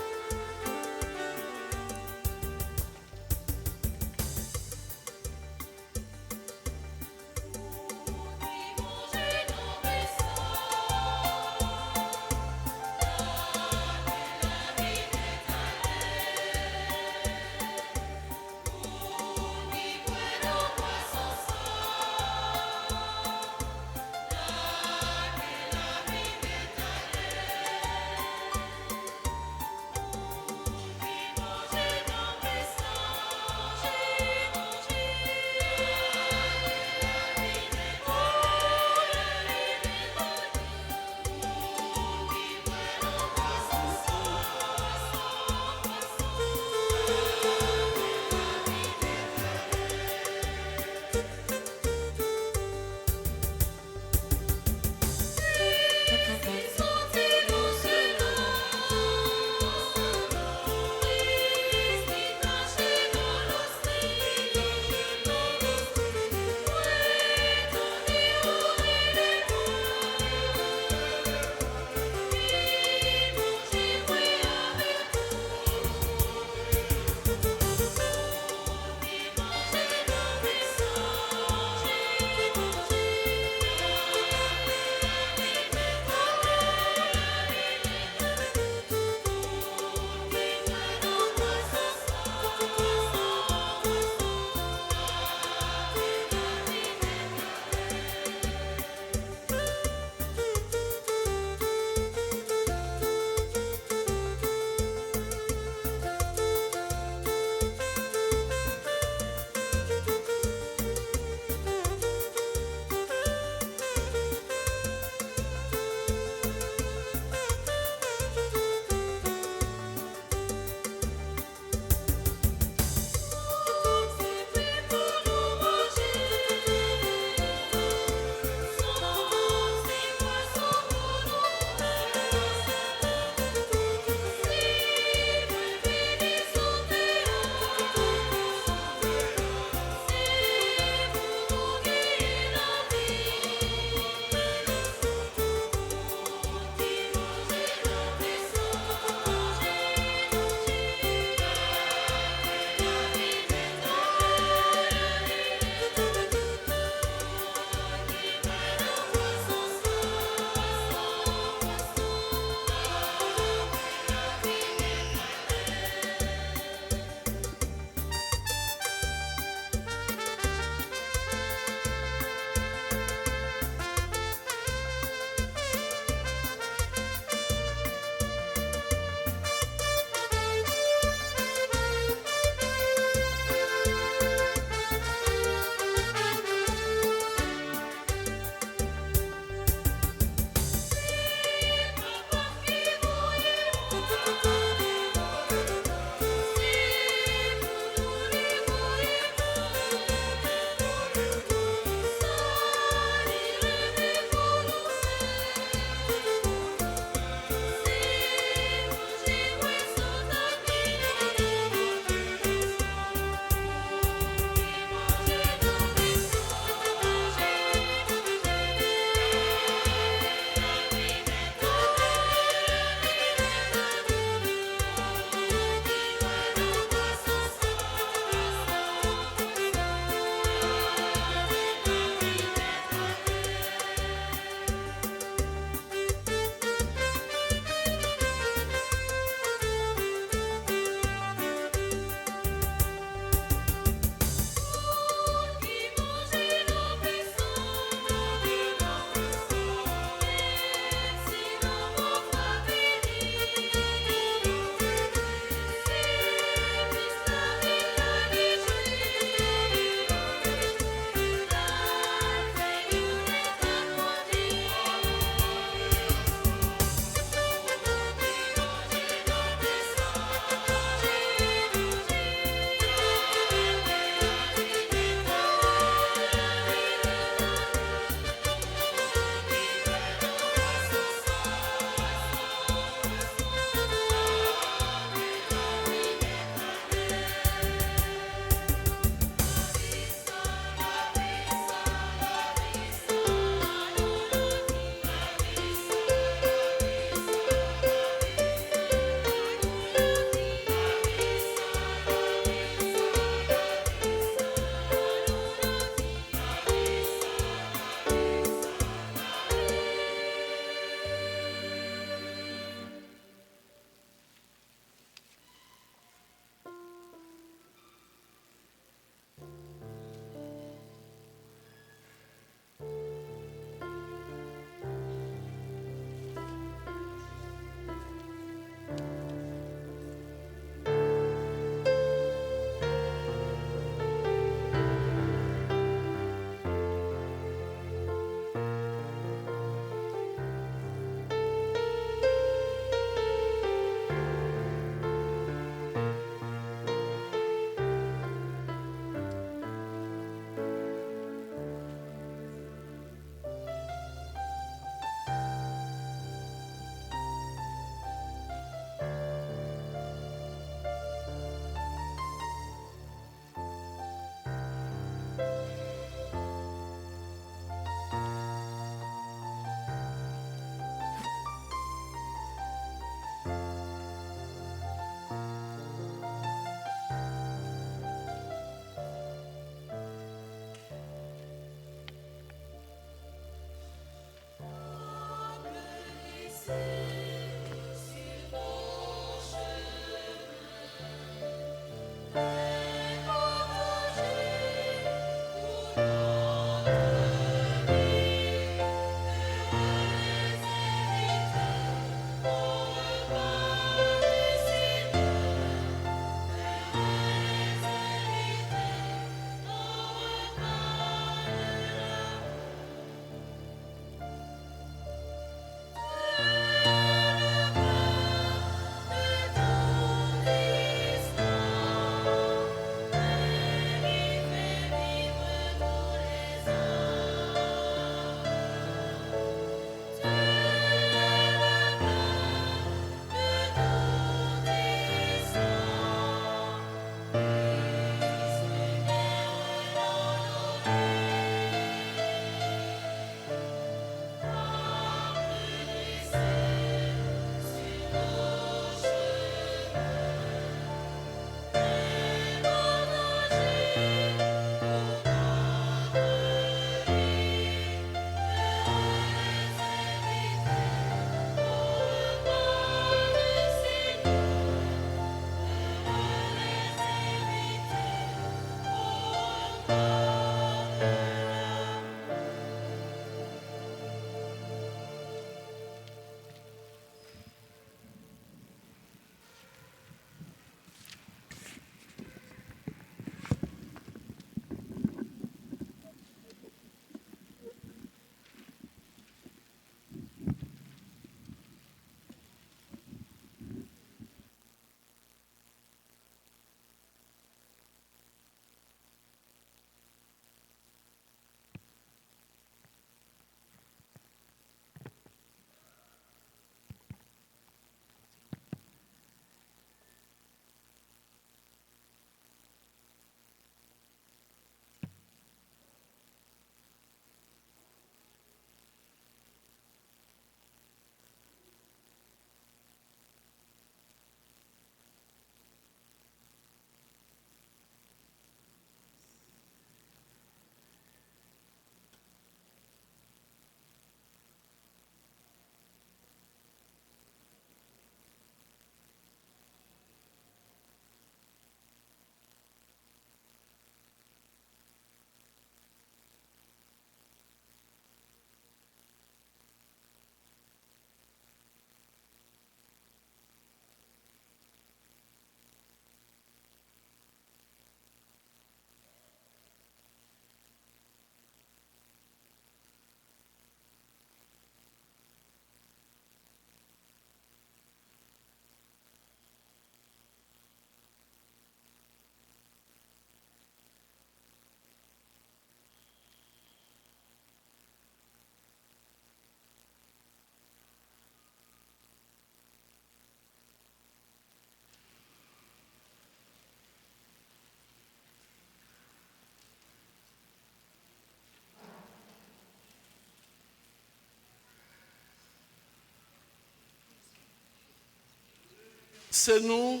c'est nous.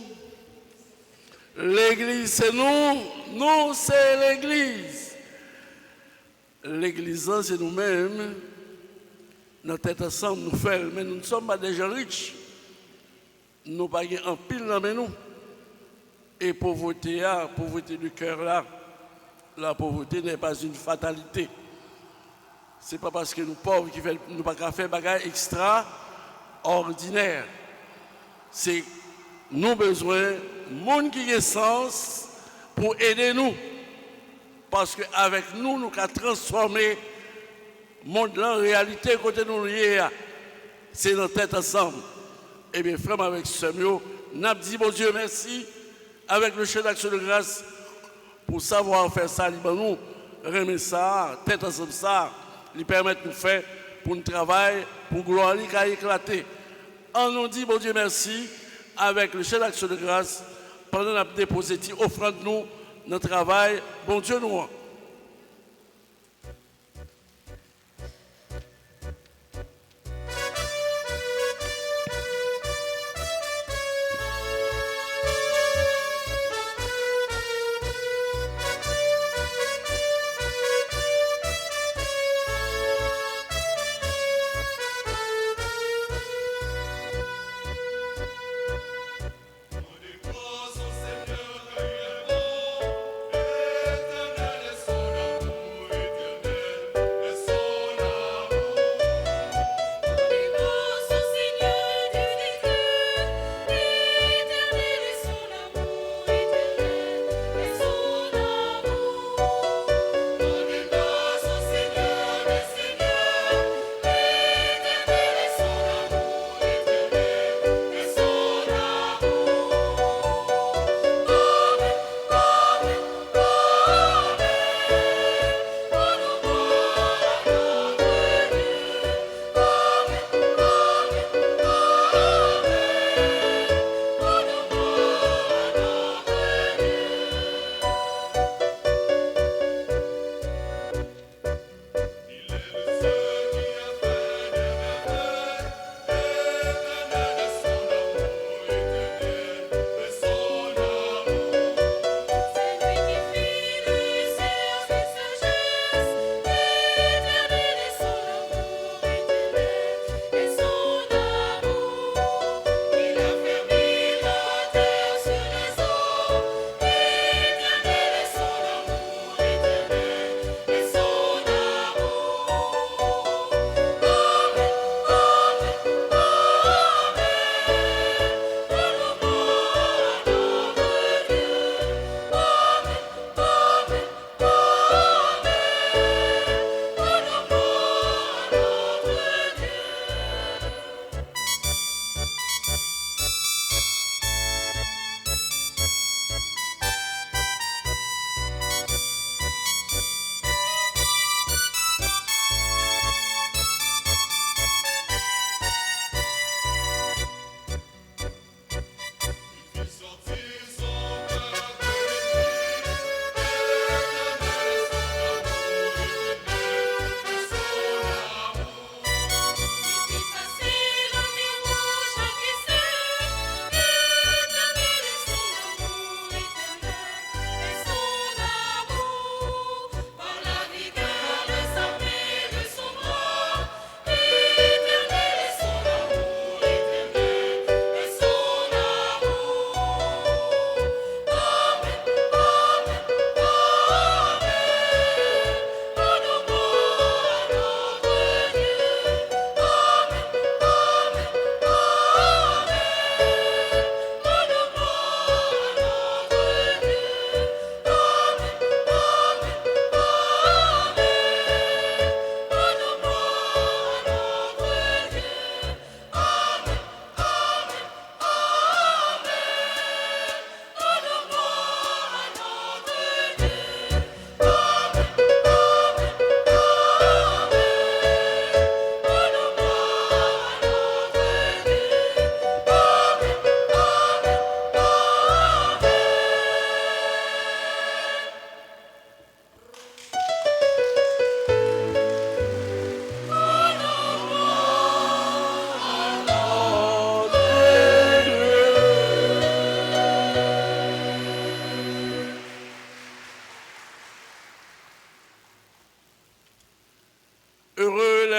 L'église, c'est nous. Nous, c'est l'église. L'église, c'est nous-mêmes. Notre tête ensemble, nous faisons. Mais nous ne sommes pas des gens riches. Nous n'avons pas un pile dans nous. Et pauvreté, pauvreté du cœur là, la pauvreté n'est pas une fatalité. Ce n'est pas parce que nous pauvres qui fait, nous pas faire des bagages extraordinaires. C'est nous besoin de monde qui a sens pour aider nous. Parce qu'avec nous, nous pouvons transformer le monde en réalité côté nous liés. C'est notre tête ensemble. Eh bien, frère, avec ce mot, nous avons dit, bon Dieu, merci, avec le chef d'action de grâce, pour savoir faire ça, nous remettre ça, tête ensemble ça, lui permettre de nous faire pour nous travailler, pour gloire qui a éclaté. On nous dit, bon Dieu, merci, avec le chef d'action de grâce, pendant la déposé, offrande nous notre travail, bon Dieu, nous. Éternel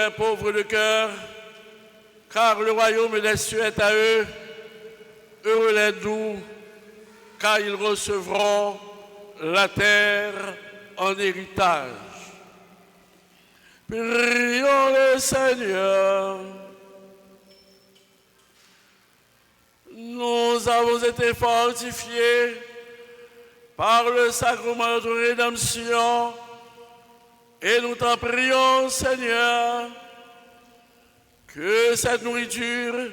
les pauvres de cœur, car le royaume des cieux est à eux. Heureux les doux, car ils recevront la terre en héritage. Prions le Seigneur. Nous avons été fortifiés par le sacrement de rédemption et nous t'en prions, Seigneur, que cette nourriture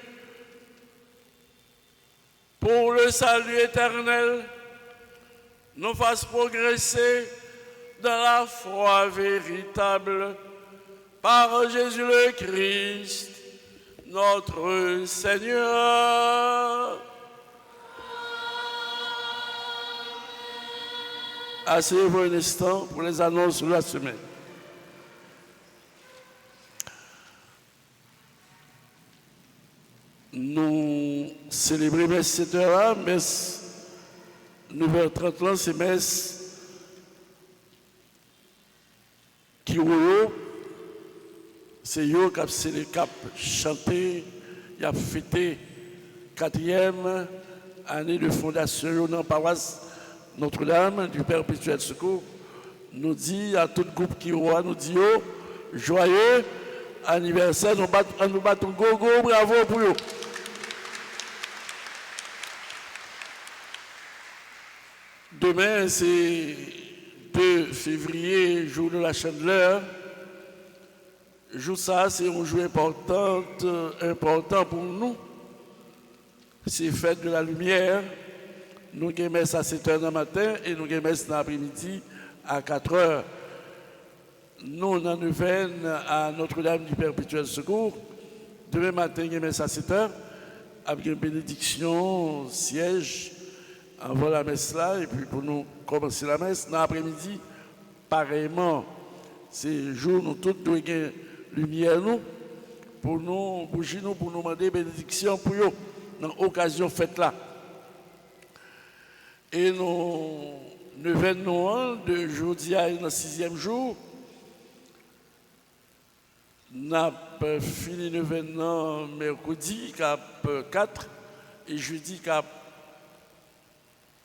pour le salut éternel nous fasse progresser dans la foi véritable par Jésus le Christ, notre Seigneur. Asseyez-vous un instant pour les annonces de la semaine. Nous célébrons messe 7 heures, messe 9h30 là, c'est messe qui roule. C'est eux qui ont chanté, qui ont fêté 4e année de fondation dans la paroisse Notre-Dame du Perpétuel Secours. Nous dit à tout groupe qui roule, nous dit joyeux anniversaire, nous battons gogo, bravo pour eux. Demain, c'est 2 février, jour de la Chandeleur. Jour ça, c'est un jour important pour nous. C'est fête de la lumière. Nous avons messe à 7h du matin et nous avons messe dans l'après-midi à 4h. Nous, dans la neuvaine à Notre-Dame du Perpétuel Secours. Demain matin, nous avons messe à 7h avec une bénédiction, siège, avant la messe là. Et puis pour nous commencer la messe, dans l'après-midi, pareillement, c'est jour nous tous nous avons lumière nous pour nous bouger nous pour nous demander bénédiction pour eux dans l'occasion fête là. Et nous venons de jeudi à le 6e jour. Nous avons fini le événement mercredi cap 4 et jeudi cap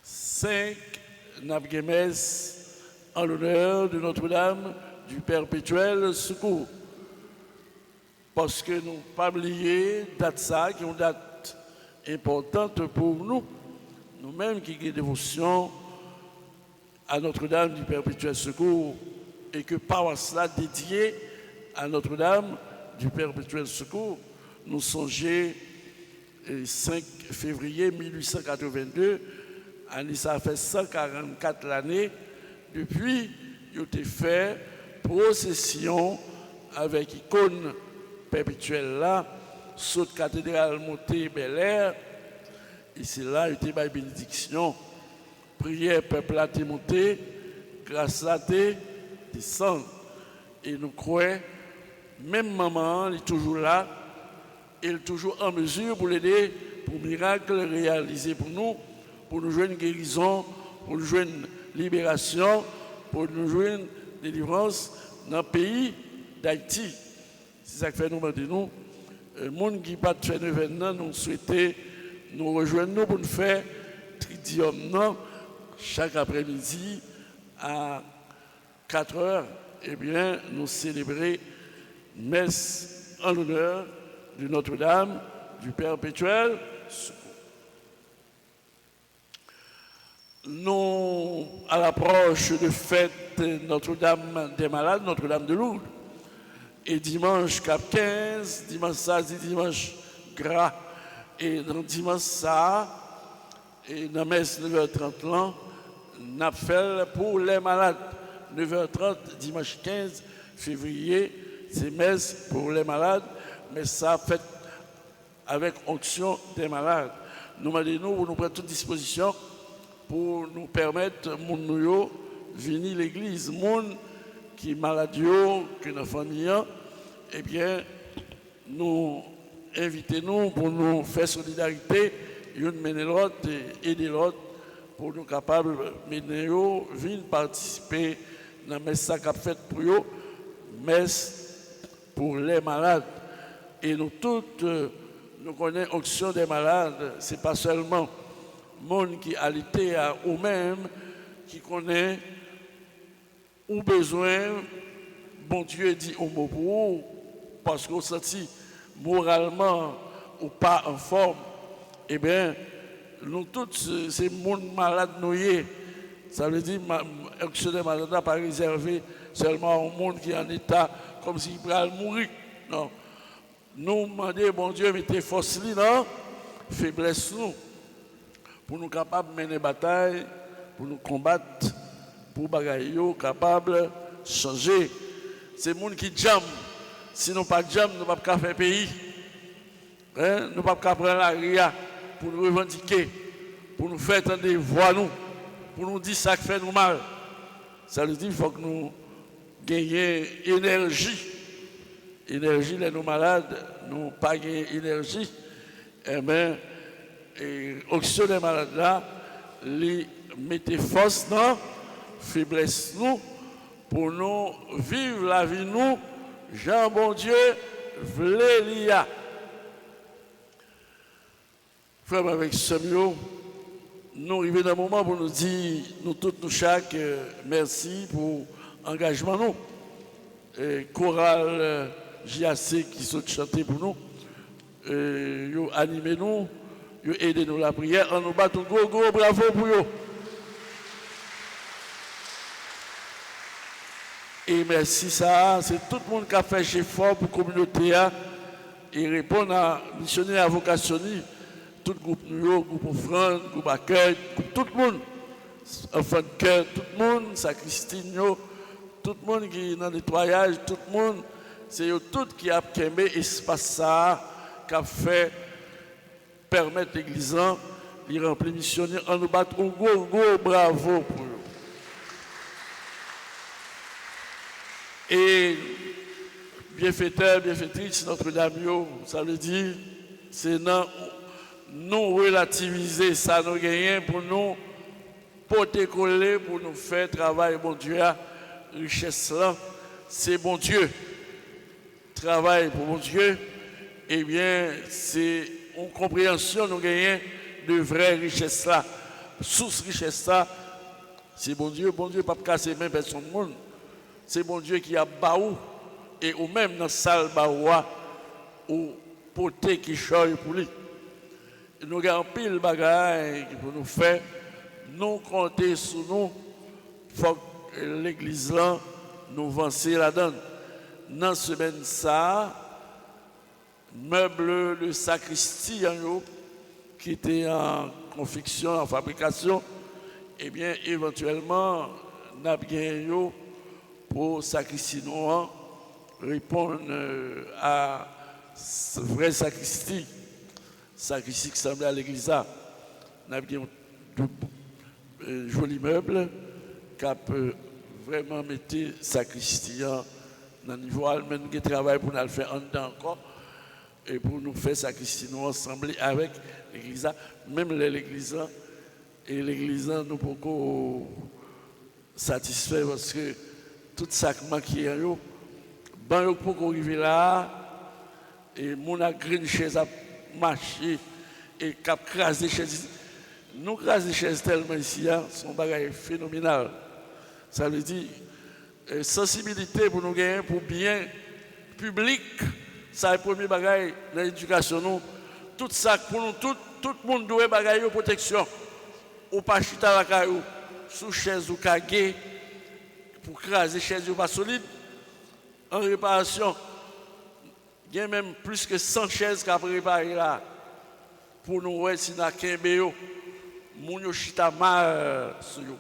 5. Nous avons messe en l'honneur de Notre-Dame du Perpétuel Secours. Parce que nous n'avons pas oublié date ça, qui est une date importante pour nous, nous-mêmes qui avons dévotion à Notre-Dame du Perpétuel Secours et que par cela dédié à Notre-Dame du Perpétuel Secours, nous songeons le 5 février 1882, année ça fait 144 l'année, depuis il a été fait procession avec icône perpétuelle là, saute cathédrale montée Bel Air, et c'est là il a été ma bénédiction, prière peuple a été monté, grâce à été descend. Et nous croyons, même maman est toujours là, elle est toujours en mesure pour l'aider, pour miracle réalisé pour nous jouer une guérison, pour nous jouer une libération, pour nous jouer une délivrance dans le pays d'Haïti. C'est ça que fait nous demander nous. Le monde qui pas fait un événement, nous souhaitons nous rejoindre pour nous faire tridium chaque après-midi à 4 heures. Eh bien, nous célébrer messe en l'honneur de Notre-Dame du Perpétuel Secours. Nous, à l'approche de fête Notre-Dame des Malades, Notre-Dame de Lourdes, et dimanche cap 15, dimanche ça, dimanche gras, et dans dimanche ça, et dans messe 9h30 là, nous avons fait pour les malades. 9h30, dimanche 15 février, c'est messe pour les malades, mais ça fait avec onction des malades. Nous nous prenons toute disposition pour nous permettre de venir à l'église. Moun qui est malade, qui est dans la famille, eh bien, nous invitons pour nous faire solidarité, une mener l'autre et aider l'autre pour nous capables de venir participer dans la messe qu'a faite pour eux, messe pour les malades. Et nous toutes, nous connaissons l'onction des malades. Ce n'est pas seulement le monde qui a l'été à ou même qui connaît ou besoin, bon Dieu dit au mot pour vous, parce qu'on senti moralement ou pas en forme. Eh bien, nous tous, ces monde malades noyés, ça veut dire l'onction des malades n'est pas réservé seulement au monde qui est en état comme s'il pourrait mourir. Non. Nous demandons, bon Dieu, mettez force là, faiblesse nous, pour nous capables de mener la bataille, pour nous combattre, pour nous capables de changer. C'est les gens qui jamment. Si nous ne pas jamment, nous ne pouvons pas faire pays. Hein? Nous ne pouvons pas prendre la ria pour nous revendiquer, pour nous faire entendre des voix, nous, pour nous dire ça qui fait nous mal. Ça veut dire qu'il faut que nous gagnions énergie. Énergie, les nous malades, nous pas gagner énergie. Eh bien, l'onction des malades là, les mettez force dans faiblesse nous, pour nous vivre la vie nous, Jean bon Dieu, v'lait l'IA. Frère avec Samuel, nous arrivons dans un moment pour nous dire, nous tous, nous chaque, merci pour l'engagement nous. Chorale JAC qui sont chantés pour nous, ils animé nous, ils aidé nous la prière, on nous bat un gros bravo pour eux. Et merci ça, c'est tout le monde qui a fait effort pour la communauté et répondre à missionnaire à vocation, tout le groupe nous, groupe offrande, groupe accueil, tout le monde, enfant de cœur, tout le monde, sacristie, tout le monde qui est dans le nettoyage, tout le monde, c'est eux tous qui a créé espace ça, qui a fait permettre l'église de remplir missionnaire, on nous bat un gros bravo pour eux. Et bienfaiteur, bienfaitrice, Notre-Dame, ça veut dire, c'est nous relativiser ça, nous gagnons pour nous porter coller, pour nous faire travail, bon Dieu, richesse là, c'est bon Dieu. Travail pour mon Dieu, eh bien, c'est une compréhension, nous gagnons de vraies richesses là. Source richesse là, c'est bon Dieu, pas casser même personne du monde. C'est bon Dieu qui a baou, et ou même dans la salle baoua, ou poté qui choye pour lui. Nous avons pile de bagailles pour nous faire, nous compter sur nous, il faut que l'église là, nous avancer la donne. Dans la semaine ça, meuble de sacristie qui était en confection, en fabrication, eh bien éventuellement, nous avons gagné pour sacristie noire répondre à ce vrai sacristie qui semblait à l'église. Nous avons gagné de jolis meubles qui peut vraiment mettre sacristie dans le niveau allemand, nous travaillons pour nous faire en dedans encore et pour nous faire sacristie nous ensemble avec l'église, même l'église et l'église nous pouvons satisfaire parce que tout sacrement qui est là, ben pour arriver là et mon a green chaise à marcher et cap craser chaise, nous craser chaise tellement ici, son bagage phénoménal. Ça veut dire sensibilité pour nous gagner pour bien public, ça est le premier bagage de l'éducation. Tout ça pour nous, tout le monde doit bagaille de protection. Ou pas chita la caillou, sous chaise ou kagé, pour craser chaise ou pas solide. En réparation, il y a même plus que 100 chaises qui a préparé là. Pour nous, ouais, si nous avons un moun yo chita mal sur yo.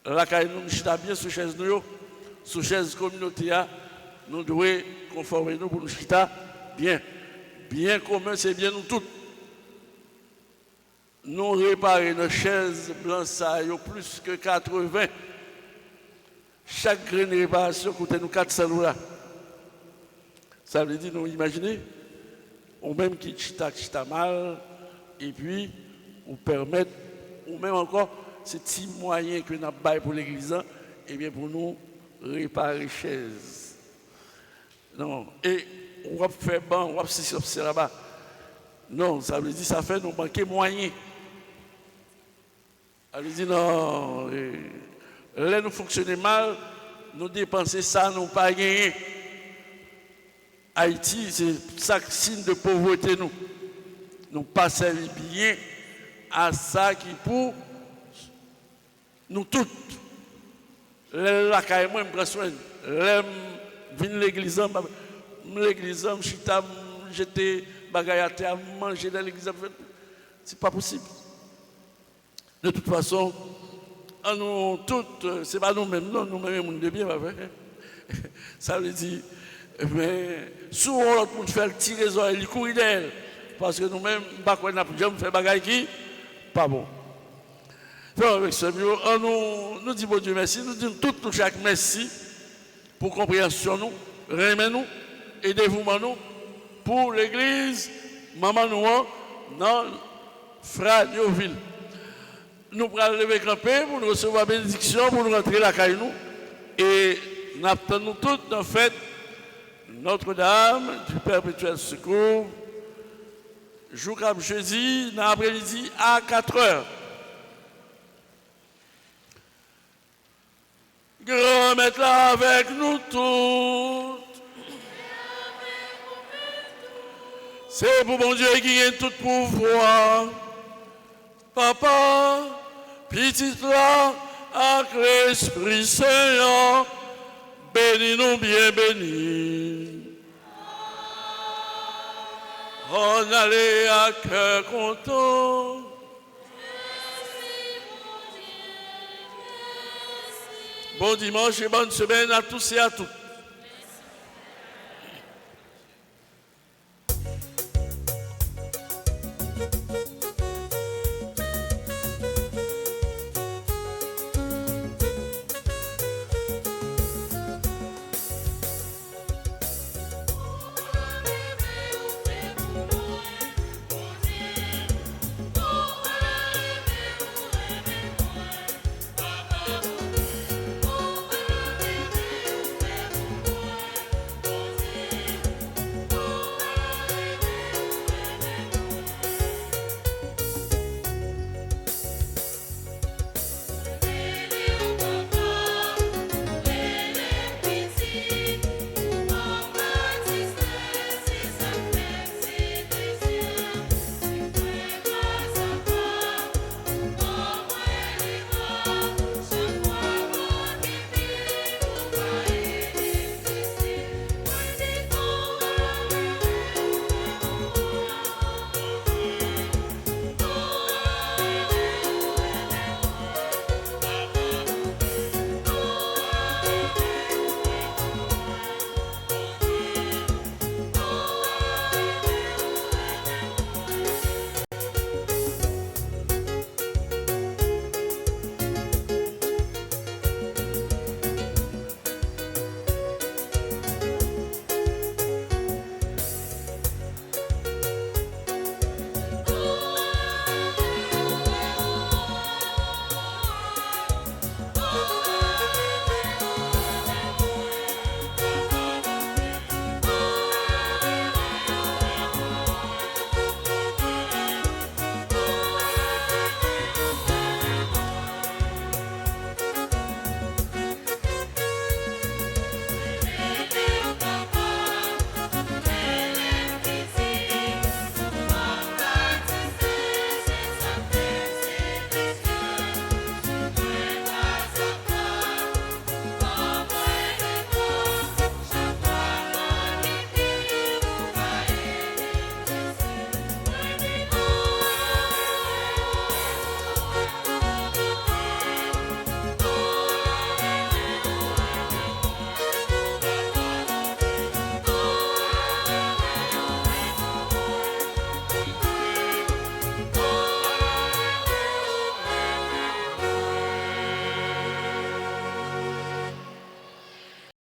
La caille nous chita bien sous chaise nous, sous chaise communauté, nous devons conformer nous pour nous chita bien. Bien commun, c'est bien nous tous. Nous réparer nos chaises blanches, ça y a plus que 80. Chaque graine de réparation coûte nous 400 $. Ça veut dire, nous imaginez, ou même qui chita mal, et puis, ou permettre, ou même encore, ces petits moyens que nous avons pour l'église, et bien pour nous réparer les chaises. Non. Et on va faire bon, on va c'est là-bas. Non, ça veut dire ça fait nous manquer moyens. Elle dit non, là nous fonctionnons mal, nous dépenser ça, nous pas gagner. Haïti, c'est ça signe de pauvreté nous. Nous pas servi bien à ça qui pour nous toutes. Là, quand moi, je prends soin. Là, je viens l'église, j'étais bagaille à terre, manger dans l'église. C'est pas possible. De toute façon, nous toutes, c'est pas nous-mêmes, non, nous-mêmes, nous de bien, ça veut dire, mais souvent, pour faire tirer les oreilles, les courir d'elle, parce que nous-mêmes, nous ne pouvons pas faire bagaille qui, pas bon. Donc, avec ce mieux, nous disons bon Dieu merci, nous disons tout, nous chaque merci pour compréhension nous, remets-nous et dévouement-nous pour l'église, maman nous, dans Frère Nioville. Nous allons lever camper pour nous recevoir la bénédiction, pour nous rentrer la caille nous. Et nous attendons toutes en fait Notre-Dame du Perpétuel Secours, jour comme jeudi, dans l'après-midi à 4h. Grand Maître là avec nous tous. C'est pour mon Dieu qui a tout pouvoir. Papa, petit là, avec l'Esprit Saint, bénis-nous bien bénis. On allait à cœur content. Bon dimanche et bonne semaine à tous et à toutes.